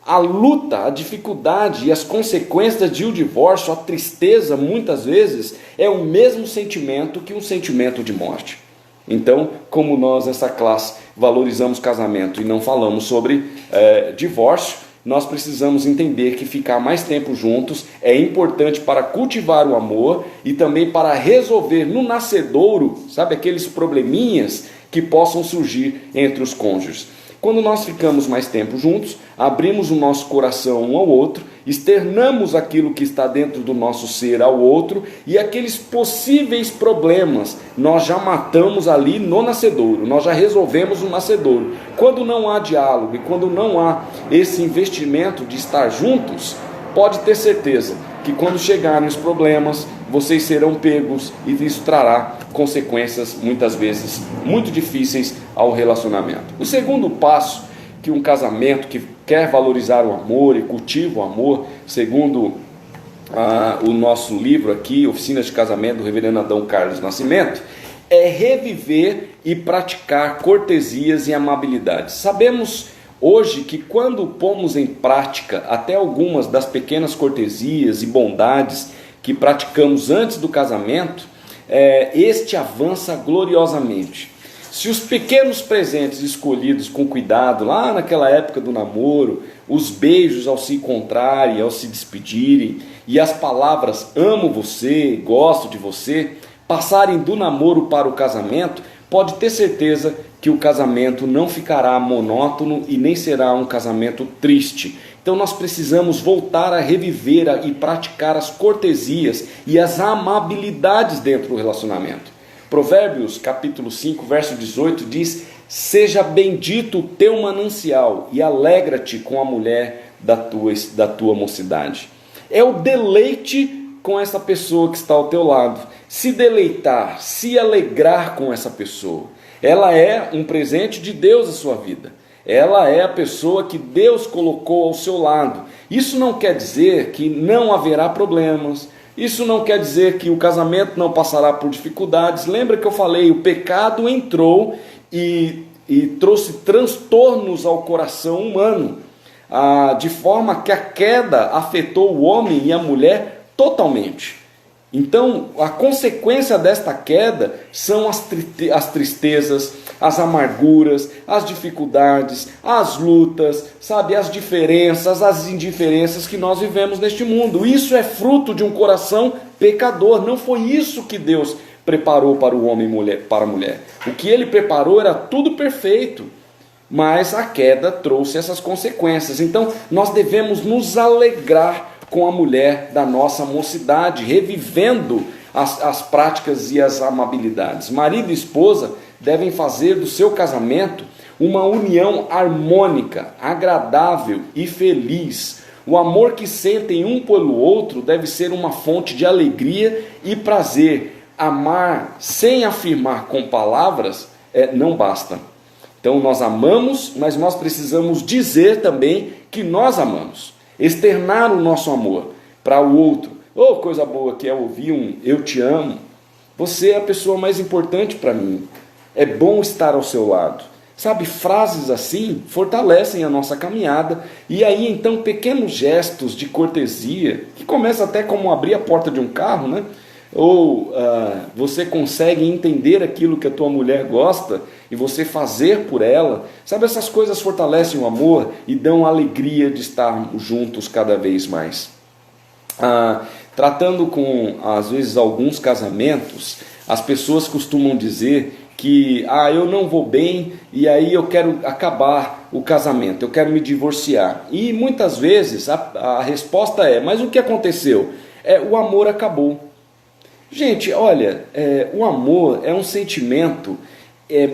Speaker 1: A luta, a dificuldade e as consequências de um divórcio, a tristeza, muitas vezes, é o mesmo sentimento que um sentimento de morte. Então, como nós, essa classe, valorizamos casamento e não falamos sobre divórcio, nós precisamos entender que ficar mais tempo juntos é importante para cultivar o amor e também para resolver no nascedouro, sabe, aqueles probleminhas que possam surgir entre os cônjuges. Quando nós ficamos mais tempo juntos, abrimos o nosso coração um ao outro, externamos aquilo que está dentro do nosso ser ao outro, e aqueles possíveis problemas nós já matamos ali no nascedouro, nós já resolvemos no nascedouro. Quando não há diálogo e quando não há esse investimento de estar juntos, pode ter certeza que quando chegarem os problemas, vocês serão pegos e isso trará consequências muitas vezes muito difíceis ao relacionamento. O segundo passo que um casamento que quer valorizar o amor e cultiva o amor, segundo o nosso livro aqui, Oficinas de Casamento, do reverendo Adão Carlos Nascimento, é reviver e praticar cortesias e amabilidades. Sabemos hoje que quando pomos em prática até algumas das pequenas cortesias e bondades que praticamos antes do casamento, este avança gloriosamente. Se os pequenos presentes escolhidos com cuidado, lá naquela época do namoro, os beijos ao se encontrarem, ao se despedirem, e as palavras amo você, gosto de você, passarem do namoro para o casamento, pode ter certeza que o casamento não ficará monótono e nem será um casamento triste. Então nós precisamos voltar a reviver e praticar as cortesias e as amabilidades dentro do relacionamento. Provérbios capítulo 5, verso 18 diz: seja bendito o teu manancial e alegra-te com a mulher da tua mocidade. É o deleite com essa pessoa que está ao teu lado, se deleitar, se alegrar com essa pessoa. Ela é um presente de Deus à sua vida. Ela é a pessoa que Deus colocou ao seu lado. Isso não quer dizer que não haverá problemas. Isso não quer dizer que o casamento não passará por dificuldades. Lembra que eu falei, o pecado entrou e trouxe transtornos ao coração humano, de forma que a queda afetou o homem e a mulher totalmente. Então, a consequência desta queda são as tristezas, as amarguras, as dificuldades, as lutas, sabe, as diferenças, as indiferenças que nós vivemos neste mundo. Isso é fruto de um coração pecador. Não foi isso que Deus preparou para o homem e para a mulher. O que Ele preparou era tudo perfeito, mas a queda trouxe essas consequências. Então, nós devemos nos alegrar com a mulher da nossa mocidade, revivendo as práticas e as amabilidades. Marido e esposa devem fazer do seu casamento uma união harmônica, agradável e feliz. O amor que sentem um pelo outro deve ser uma fonte de alegria e prazer. Amar sem afirmar com palavras não basta. Então nós amamos, mas nós precisamos dizer também que nós amamos. Externar o nosso amor para o outro. Oh, coisa boa que é ouvir um eu te amo. Você é a pessoa mais importante para mim. É bom estar ao seu lado. Sabe, frases assim fortalecem a nossa caminhada. E aí então pequenos gestos de cortesia, que começa até como abrir a porta de um carro, né? Ou você consegue entender aquilo que a tua mulher gosta e você fazer por ela. Sabe, essas coisas fortalecem o amor e dão alegria de estarmos juntos cada vez mais. Tratando com, às vezes, alguns casamentos, as pessoas costumam dizer que eu não vou bem e aí eu quero acabar o casamento, eu quero me divorciar. E muitas vezes a resposta é, mas o que aconteceu? O amor acabou. Gente, olha, o amor é um sentimento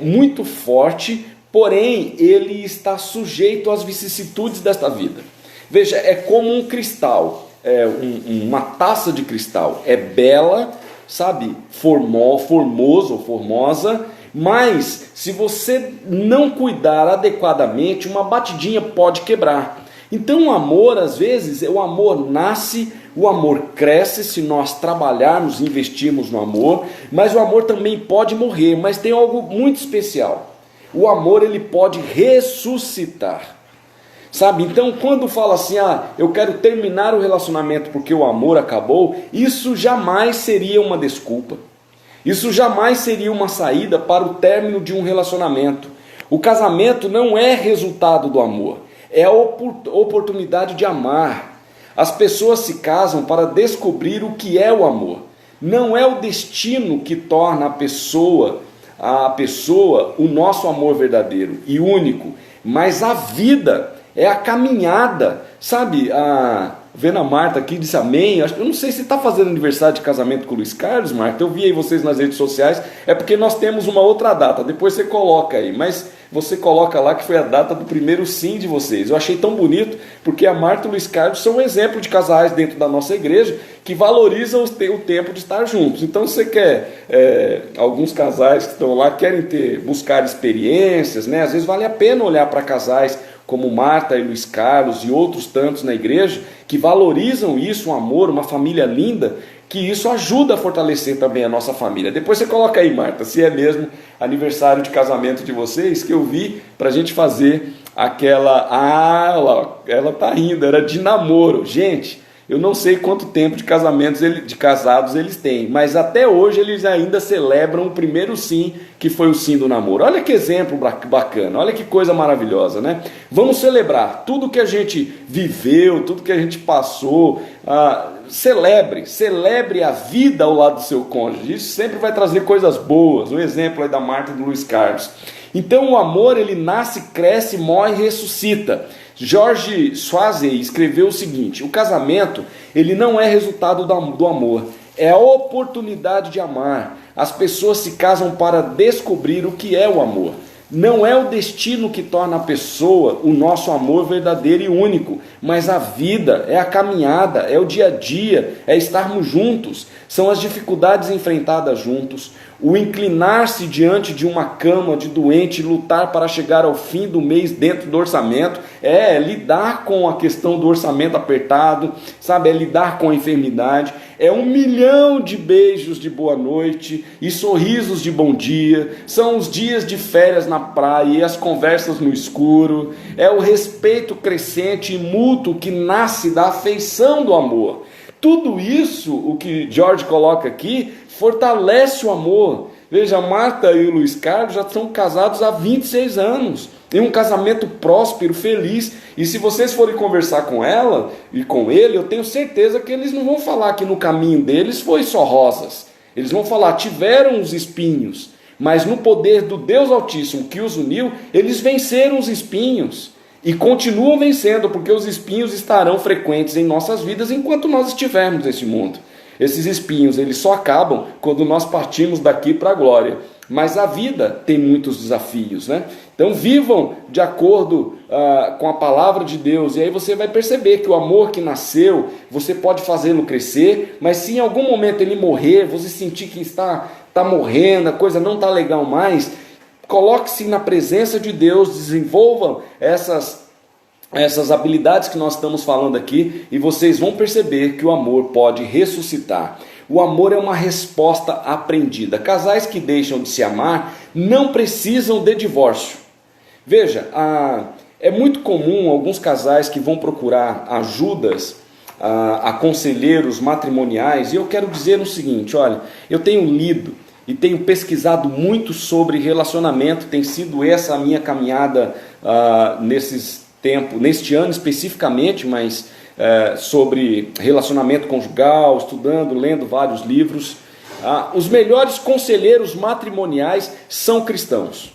Speaker 1: muito forte, porém ele está sujeito às vicissitudes desta vida. Veja, é como um cristal, uma taça de cristal, é bela, sabe, formoso ou formosa, mas se você não cuidar adequadamente, uma batidinha pode quebrar. Então o amor, às vezes, o amor nasce, o amor cresce se nós trabalharmos, investirmos no amor, mas o amor também pode morrer, mas tem algo muito especial. O amor, ele pode ressuscitar. Sabe, então quando fala assim, eu quero terminar o relacionamento porque o amor acabou, isso jamais seria uma desculpa. Isso jamais seria uma saída para o término de um relacionamento. O casamento não é resultado do amor, é a oportunidade de amar. As pessoas se casam para descobrir o que é o amor. Não é o destino que torna a pessoa o nosso amor verdadeiro e único, mas a vida é a caminhada, sabe? Vendo a Marta aqui, disse amém. Eu não sei se está fazendo aniversário de casamento com o Luiz Carlos, Marta. Eu vi aí vocês nas redes sociais. É porque nós temos uma outra data. Depois você coloca aí. Mas você coloca lá que foi a data do primeiro sim de vocês. Eu achei tão bonito, porque a Marta e o Luiz Carlos são um exemplo de casais dentro da nossa igreja que valorizam o tempo de estar juntos. Então, se você quer, alguns casais que estão lá querem buscar experiências, né? Às vezes vale a pena olhar para casais como Marta e Luiz Carlos e outros tantos na igreja, que valorizam isso, um amor, uma família linda, que isso ajuda a fortalecer também a nossa família. Depois você coloca aí, Marta, se é mesmo aniversário de casamento de vocês, que eu vi para a gente fazer aquela... ela tá rindo, era de namoro. Gente, eu não sei quanto tempo de casados eles têm, mas até hoje eles ainda celebram o primeiro sim, que foi o sim do namoro. Olha que exemplo bacana, olha que coisa maravilhosa, né? Vamos celebrar tudo que a gente viveu, tudo que a gente passou. Celebre a vida ao lado do seu cônjuge. Isso sempre vai trazer coisas boas. Um exemplo aí da Marta e do Luiz Carlos. Então o amor, ele nasce, cresce, morre e ressuscita. George Swasey escreveu o seguinte: o casamento, ele não é resultado do amor, é a oportunidade de amar. As pessoas se casam para descobrir o que é o amor. Não é o destino que torna a pessoa o nosso amor verdadeiro e único, mas a vida, é a caminhada, é o dia a dia, é estarmos juntos, são as dificuldades enfrentadas juntos, o inclinar-se diante de uma cama de doente, lutar para chegar ao fim do mês dentro do orçamento, é lidar com a questão do orçamento apertado, sabe, é lidar com a enfermidade, é 1 milhão de beijos de boa noite e sorrisos de bom dia, são os dias de férias na praia e as conversas no escuro, é o respeito crescente e mútuo que nasce da afeição do amor. Tudo isso, o que George coloca aqui, fortalece o amor. Veja, a Marta e o Luiz Carlos já são casados há 26 anos. Tem um casamento próspero, feliz. E se vocês forem conversar com ela e com ele, eu tenho certeza que eles não vão falar que no caminho deles foi só rosas. Eles vão falar, tiveram os espinhos, mas no poder do Deus Altíssimo que os uniu, eles venceram os espinhos. E continuam vencendo, porque os espinhos estarão frequentes em nossas vidas enquanto nós estivermos nesse mundo. Esses espinhos, eles só acabam quando nós partimos daqui para a glória. Mas a vida tem muitos desafios, né? Então vivam de acordo com a palavra de Deus. E aí você vai perceber que o amor que nasceu, você pode fazê-lo crescer. Mas se em algum momento ele morrer, você sentir que está morrendo, a coisa não está legal mais, coloque-se na presença de Deus, desenvolvam essas habilidades que nós estamos falando aqui e vocês vão perceber que o amor pode ressuscitar. O amor é uma resposta aprendida. Casais que deixam de se amar não precisam de divórcio. Veja, é muito comum alguns casais que vão procurar ajudas a conselheiros matrimoniais, e eu quero dizer o seguinte, olha, eu tenho lido e tenho pesquisado muito sobre relacionamento, tem sido essa a minha caminhada neste ano especificamente, mas sobre relacionamento conjugal, estudando, lendo vários livros. Os melhores conselheiros matrimoniais são cristãos.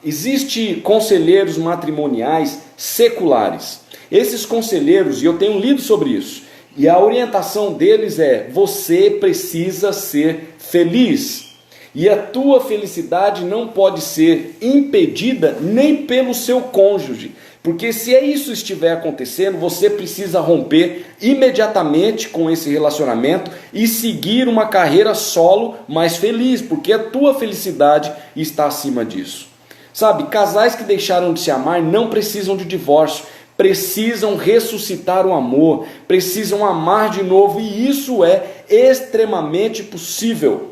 Speaker 1: Existem conselheiros matrimoniais seculares. Esses conselheiros, e eu tenho lido sobre isso, e a orientação deles é: você precisa ser feliz. E a tua felicidade não pode ser impedida nem pelo seu cônjuge. Porque se isso estiver acontecendo, você precisa romper imediatamente com esse relacionamento e seguir uma carreira solo mais feliz, porque a tua felicidade está acima disso. Sabe, casais que deixaram de se amar não precisam de divórcio, precisam ressuscitar o amor, precisam amar de novo, e isso é extremamente possível.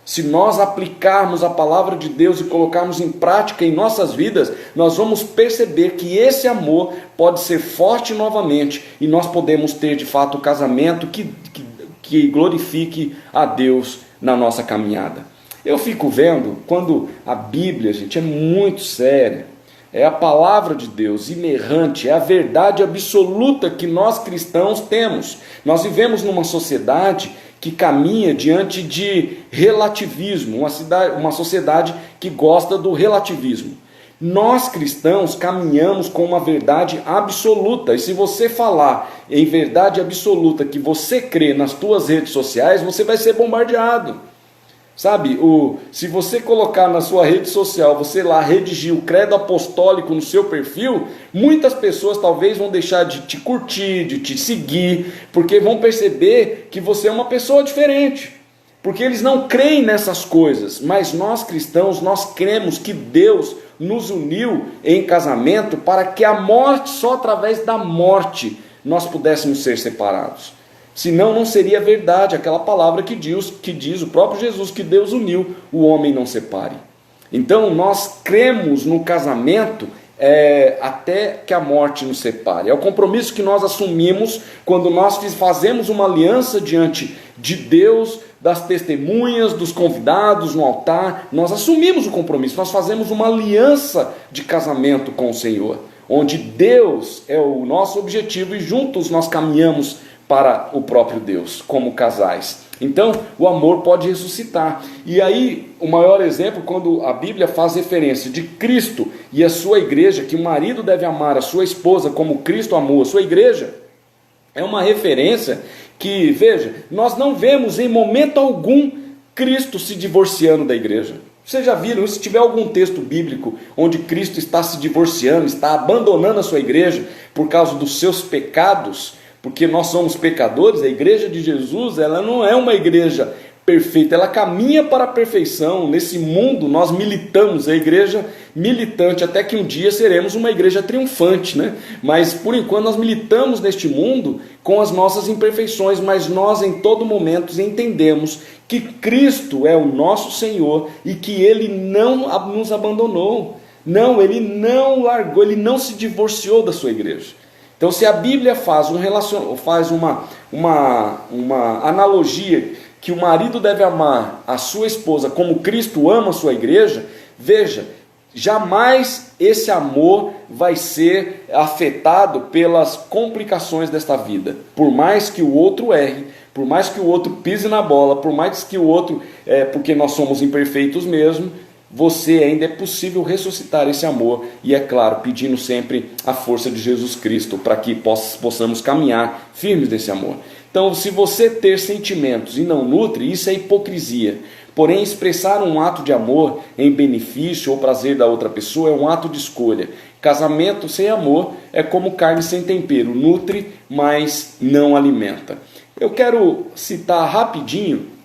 Speaker 1: Se nós aplicarmos a palavra de Deus e colocarmos em prática em nossas vidas, nós vamos perceber que esse amor pode ser forte novamente e nós podemos ter de fato o casamento que glorifique a Deus na nossa caminhada. Eu fico vendo quando a Bíblia, gente, é muito séria. É a palavra de Deus, inerrante, é a verdade absoluta que nós cristãos temos. Nós vivemos numa sociedade que caminha diante de relativismo, uma sociedade que gosta do relativismo. Nós cristãos caminhamos com uma verdade absoluta, e se você falar em verdade absoluta que você crê nas suas redes sociais, você vai ser bombardeado. Sabe, se você colocar na sua rede social, você lá redigir o credo apostólico no seu perfil, muitas pessoas talvez vão deixar de te curtir, de te seguir, porque vão perceber que você é uma pessoa diferente, porque eles não creem nessas coisas. Mas nós cristãos, nós cremos que Deus nos uniu em casamento para que a morte, só através da morte, nós pudéssemos ser separados. Senão não seria verdade aquela palavra que diz o próprio Jesus, que Deus uniu, o homem não separe. Então nós cremos no casamento até que a morte nos separe. É o compromisso que nós assumimos quando nós fazemos uma aliança diante de Deus, das testemunhas, dos convidados no altar. Nós assumimos o compromisso, nós fazemos uma aliança de casamento com o Senhor, onde Deus é o nosso objetivo e juntos nós caminhamos para o próprio Deus, como casais. Então, o amor pode ressuscitar. E aí, o maior exemplo, quando a Bíblia faz referência de Cristo e a sua igreja, que o marido deve amar a sua esposa como Cristo amou a sua igreja, é uma referência que, veja, nós não vemos em momento algum Cristo se divorciando da igreja. Vocês já viram, se tiver algum texto bíblico onde Cristo está se divorciando, está abandonando a sua igreja por causa dos seus pecados, porque nós somos pecadores, a igreja de Jesus, ela não é uma igreja perfeita, ela caminha para a perfeição. Nesse mundo nós militamos, a igreja militante, até que um dia seremos uma igreja triunfante, né? Mas por enquanto nós militamos neste mundo com as nossas imperfeições, mas nós em todo momento entendemos que Cristo é o nosso Senhor e que Ele não nos abandonou, não, Ele não largou, Ele não se divorciou da sua igreja. Então, se a Bíblia faz uma analogia que o marido deve amar a sua esposa como Cristo ama a sua igreja, veja, jamais esse amor vai ser afetado pelas complicações desta vida. Por mais que o outro erre, por mais que o outro pise na bola, por mais que o outro, porque nós somos imperfeitos mesmo, você ainda é possível ressuscitar esse amor, e é claro, pedindo sempre a força de Jesus Cristo para que possamos caminhar firmes nesse amor. Então, se você ter sentimentos e não nutre, isso é hipocrisia. Porém, expressar um ato de amor em benefício ou prazer da outra pessoa é um ato de escolha. Casamento sem amor é como carne sem tempero, nutre, mas não alimenta. Eu quero citar rapidinho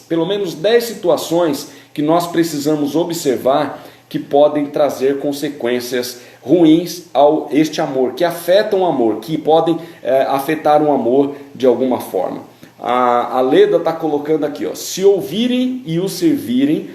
Speaker 1: pelo menos 10 situações que nós precisamos observar que podem trazer consequências ruins ao este amor, que afetam o amor, que podem afetar o amor de alguma forma. A Leda está colocando aqui, ó: se ouvirem e o servirem,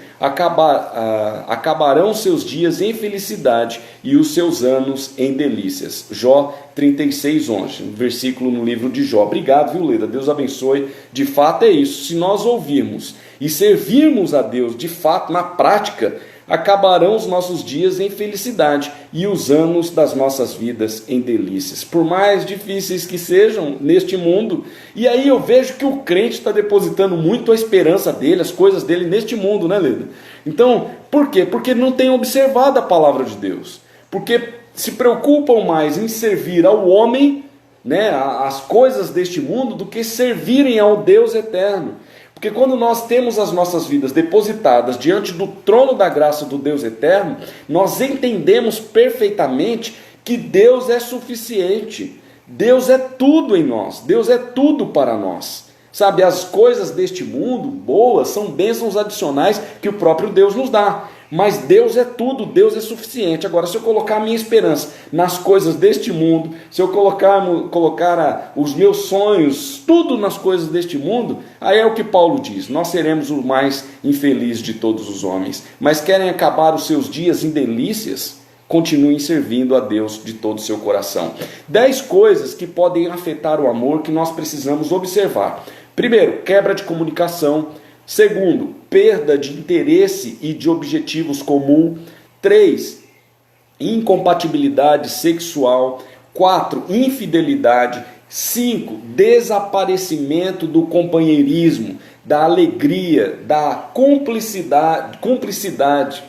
Speaker 1: acabarão seus dias em felicidade e os seus anos em delícias. Jó 36:11, um versículo no livro de Jó. Obrigado, viu, Leda? Deus abençoe. De fato é isso. Se nós ouvirmos e servirmos a Deus, de fato, na prática, acabarão os nossos dias em felicidade e os anos das nossas vidas em delícias, por mais difíceis que sejam neste mundo. E aí eu vejo que o crente está depositando muito a esperança dele, as coisas dele neste mundo, né, Leda? Então, por quê? Porque não tem observado a palavra de Deus, porque se preocupam mais em servir ao homem, né, as coisas deste mundo, do que servirem ao Deus eterno. Porque quando nós temos as nossas vidas depositadas diante do trono da graça do Deus eterno, nós entendemos perfeitamente que Deus é suficiente. Deus é tudo em nós. Deus é tudo para nós. Sabe, as coisas deste mundo, boas, são bênçãos adicionais que o próprio Deus nos dá. Mas Deus é tudo, Deus é suficiente. Agora, se eu colocar a minha esperança nas coisas deste mundo, se eu colocar os meus sonhos, tudo nas coisas deste mundo, aí é o que Paulo diz: nós seremos o mais infeliz de todos os homens. Mas querem acabar os seus dias em delícias? Continuem servindo a Deus de todo o seu coração. 10 coisas que podem afetar o amor que nós precisamos observar. Primeiro, quebra de comunicação. Segundo, perda de interesse e de objetivos comuns. 3, incompatibilidade sexual. 4, infidelidade. 5, desaparecimento do companheirismo, da alegria, da cumplicidade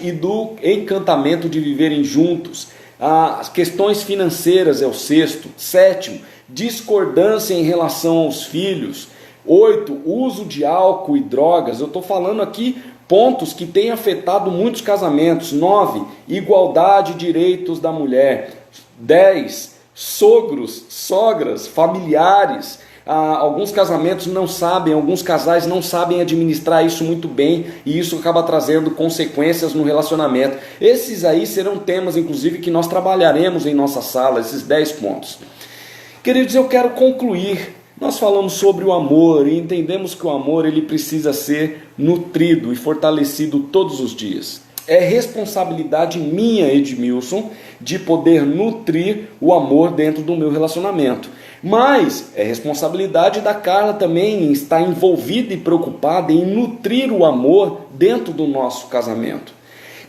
Speaker 1: e do encantamento de viverem juntos. As questões financeiras é o 6º. 7, discordância em relação aos filhos. 8, uso de álcool e drogas. Eu estou falando aqui pontos que têm afetado muitos casamentos. 9, igualdade e direitos da mulher. 10, sogros, sogras, familiares. Alguns casamentos não sabem, alguns casais não sabem administrar isso muito bem, e isso acaba trazendo consequências no relacionamento. Esses aí serão temas, inclusive, que nós trabalharemos em nossa sala, esses 10 pontos. Queridos, eu quero concluir. Nós falamos sobre o amor e entendemos que o amor ele precisa ser nutrido e fortalecido todos os dias. É responsabilidade minha, Edmilson, de poder nutrir o amor dentro do meu relacionamento. Mas é responsabilidade da Carla também em estar envolvida e preocupada em nutrir o amor dentro do nosso casamento.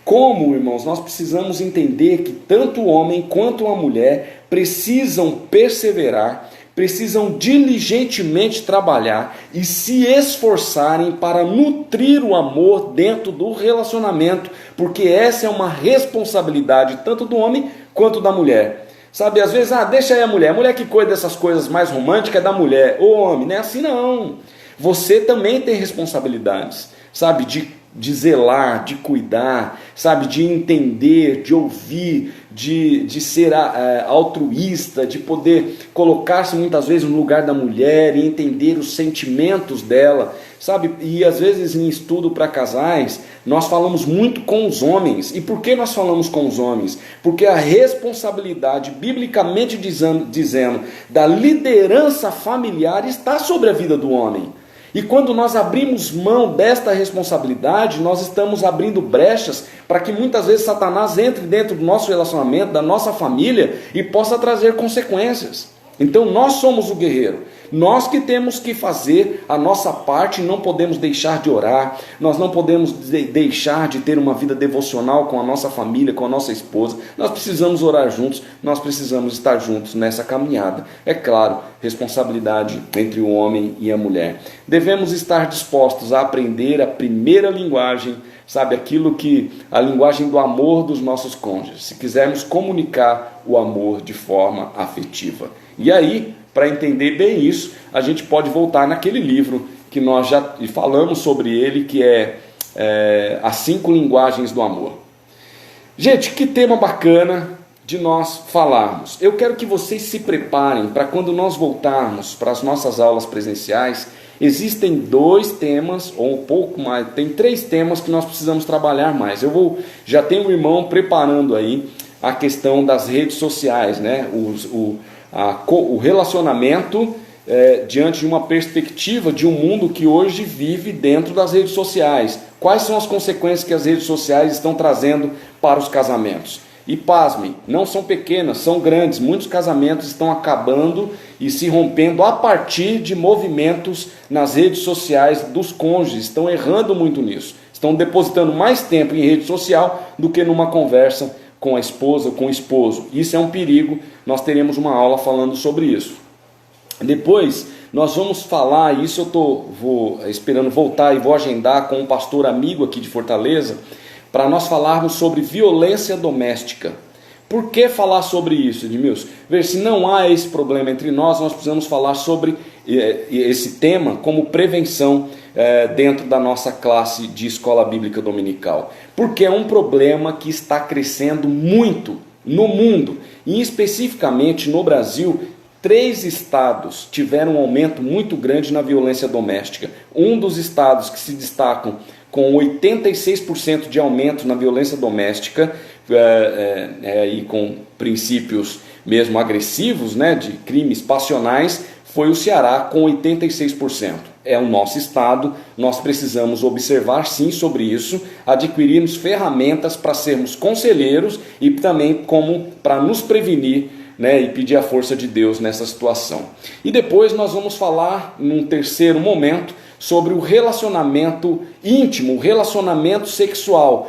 Speaker 1: Como, irmãos, nós precisamos entender que tanto o homem quanto a mulher precisam perseverar, precisam diligentemente trabalhar e se esforçarem para nutrir o amor dentro do relacionamento, porque essa é uma responsabilidade tanto do homem quanto da mulher. Sabe, às vezes, deixa aí a mulher que cuida dessas coisas mais românticas é da mulher. Ô homem, não é assim não. Você também tem responsabilidades, sabe, de zelar, de cuidar, sabe, de entender, de ouvir, de ser altruísta, de poder colocar-se muitas vezes no lugar da mulher e entender os sentimentos dela, sabe? E às vezes em estudo para casais, nós falamos muito com os homens. E por que nós falamos com os homens? Porque a responsabilidade, biblicamente dizendo, da liderança familiar está sobre a vida do homem. E quando nós abrimos mão desta responsabilidade, nós estamos abrindo brechas para que muitas vezes Satanás entre dentro do nosso relacionamento, da nossa família e possa trazer consequências. Então nós somos o guerreiro, nós que temos que fazer a nossa parte, não podemos deixar de orar, nós não podemos deixar de ter uma vida devocional com a nossa família, com a nossa esposa, nós precisamos orar juntos, nós precisamos estar juntos nessa caminhada. É claro, responsabilidade entre o homem e a mulher. Devemos estar dispostos a aprender a primeira linguagem, sabe, a linguagem do amor dos nossos cônjuges, se quisermos comunicar o amor de forma afetiva. E aí, para entender bem isso, a gente pode voltar naquele livro que nós já falamos sobre ele, que é As 5 Linguagens do Amor. Gente, que tema bacana de nós falarmos. Eu quero que vocês se preparem para quando nós voltarmos para as nossas aulas presenciais. Existem 2 temas, ou um pouco mais, tem 3 temas que nós precisamos trabalhar mais. Já tenho um irmão preparando aí a questão das redes sociais, né? O relacionamento diante de uma perspectiva de um mundo que hoje vive dentro das redes sociais. Quais são as consequências que as redes sociais estão trazendo para os casamentos? E pasmem, não são pequenas, são grandes. Muitos casamentos estão acabando e se rompendo a partir de movimentos nas redes sociais dos cônjuges. Estão errando muito nisso. Estão depositando mais tempo em rede social do que numa conversa com a esposa, com o esposo. Isso é um perigo, nós teremos uma aula falando sobre isso. Depois nós vamos falar, isso eu vou esperando voltar e vou agendar com um pastor amigo aqui de Fortaleza, para nós falarmos sobre violência doméstica. Por que falar sobre isso, Edmilson? Ver se não há esse problema entre nós precisamos falar sobre esse tema como prevenção dentro da nossa classe de escola bíblica dominical. Porque é um problema que está crescendo muito no mundo, e especificamente no Brasil. 3 estados tiveram um aumento muito grande na violência doméstica. Um dos estados que se destacam com 86% de aumento na violência doméstica, e com princípios mesmo agressivos, né, de crimes passionais, foi o Ceará com 86%. É o nosso estado, nós precisamos observar sim sobre isso, adquirirmos ferramentas para sermos conselheiros e também como para nos prevenir, né, e pedir a força de Deus nessa situação. E depois nós vamos falar, num terceiro momento, sobre o relacionamento íntimo, o relacionamento sexual,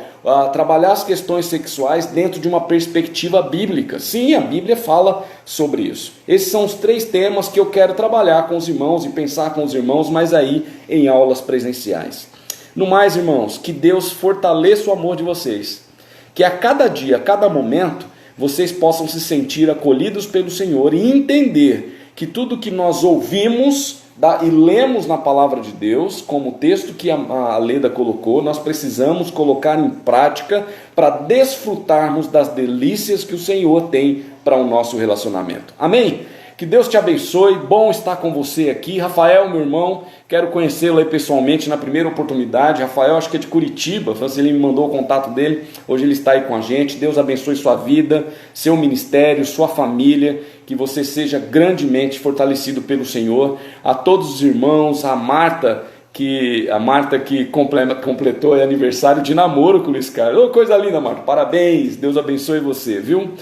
Speaker 1: trabalhar as questões sexuais dentro de uma perspectiva bíblica. Sim, a Bíblia fala sobre isso. Esses são os 3 temas que eu quero trabalhar com os irmãos e pensar com os irmãos, mas aí em aulas presenciais. No mais, irmãos, que Deus fortaleça o amor de vocês, que a cada dia, a cada momento, vocês possam se sentir acolhidos pelo Senhor e entender que tudo que nós ouvimos e lemos na palavra de Deus, como o texto que a Leda colocou, nós precisamos colocar em prática para desfrutarmos das delícias que o Senhor tem para o nosso relacionamento. Amém? Que Deus te abençoe, bom estar com você aqui. Rafael, meu irmão, quero conhecê-lo aí pessoalmente na primeira oportunidade. Rafael, acho que é de Curitiba, ele me mandou o contato dele, hoje ele está aí com a gente. Deus abençoe sua vida, seu ministério, sua família, que você seja grandemente fortalecido pelo Senhor. A todos os irmãos, a Marta que completou aniversário de namoro com o Luiz Carlos. Oh, coisa linda, Marta, parabéns, Deus abençoe você, viu?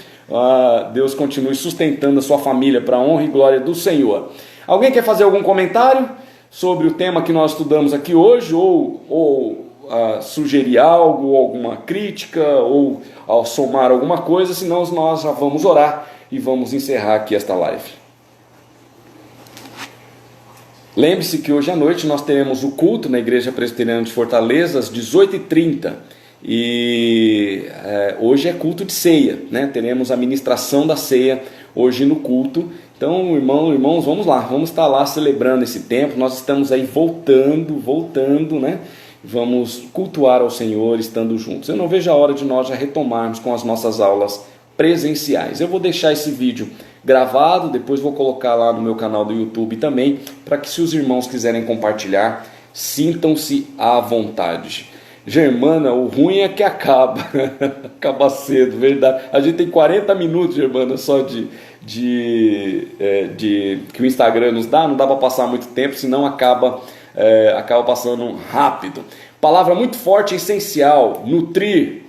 Speaker 1: Deus continue sustentando a sua família para a honra e glória do Senhor. Alguém quer fazer algum comentário sobre o tema que nós estudamos aqui hoje, ou sugerir algo, ou alguma crítica, ou somar alguma coisa? Senão nós já vamos orar e vamos encerrar aqui esta live. Lembre-se que hoje à noite nós teremos o culto na Igreja Presbiteriana de Fortaleza às 18h30. E hoje é culto de ceia, né? Teremos a ministração da ceia hoje no culto. Então, irmãos, vamos lá, vamos estar lá celebrando esse tempo. Nós estamos aí voltando, né? Vamos cultuar ao Senhor estando juntos. Eu não vejo a hora de nós já retomarmos com as nossas aulas presenciais. Eu vou deixar esse vídeo gravado, depois vou colocar lá no meu canal do YouTube também, para que se os irmãos quiserem compartilhar, sintam-se à vontade. Germana, o ruim é que acaba cedo, verdade. A gente tem 40 minutos, Germana, só que o Instagram nos dá, não dá para passar muito tempo, senão acaba passando rápido. Palavra muito forte e essencial, nutrir,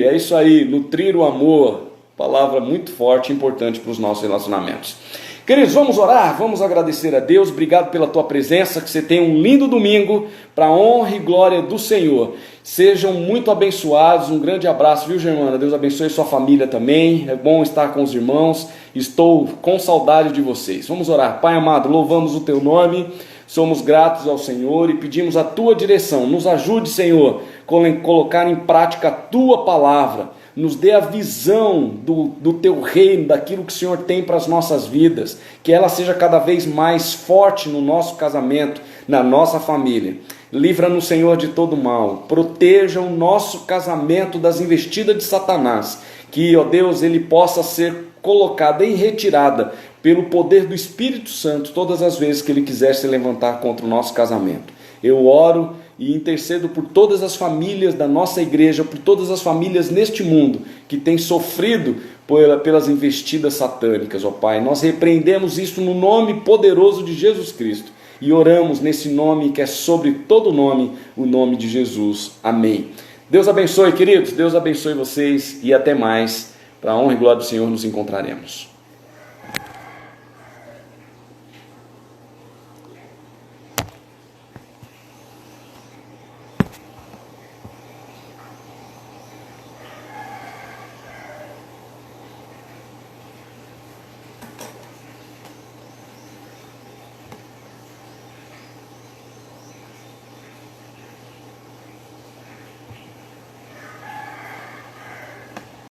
Speaker 1: é isso aí, nutrir o amor. Palavra muito forte e importante para os nossos relacionamentos. Queridos, vamos orar, vamos agradecer a Deus, obrigado pela tua presença, que você tenha um lindo domingo, para a honra e glória do Senhor. Sejam muito abençoados, um grande abraço, viu, Germana? Deus abençoe sua família também, é bom estar com os irmãos, estou com saudade de vocês. Vamos orar. Pai amado, louvamos o teu nome, somos gratos ao Senhor e pedimos a tua direção. Nos ajude, Senhor, a colocar em prática a tua palavra. Nos dê a visão do teu reino, daquilo que o Senhor tem para as nossas vidas, que ela seja cada vez mais forte no nosso casamento, na nossa família. Livra-nos, Senhor, de todo mal, proteja o nosso casamento das investidas de Satanás, que, ó Deus, ele possa ser colocado em retirada pelo poder do Espírito Santo todas as vezes que ele quiser se levantar contra o nosso casamento. Eu oro e intercedo por todas as famílias da nossa igreja, por todas as famílias neste mundo que têm sofrido pelas investidas satânicas, ó Pai. Nós repreendemos isso no nome poderoso de Jesus Cristo e oramos nesse nome que é sobre todo nome, o nome de Jesus. Amém. Deus abençoe, queridos, Deus abençoe vocês e até mais. Para a honra e glória do Senhor nos encontraremos.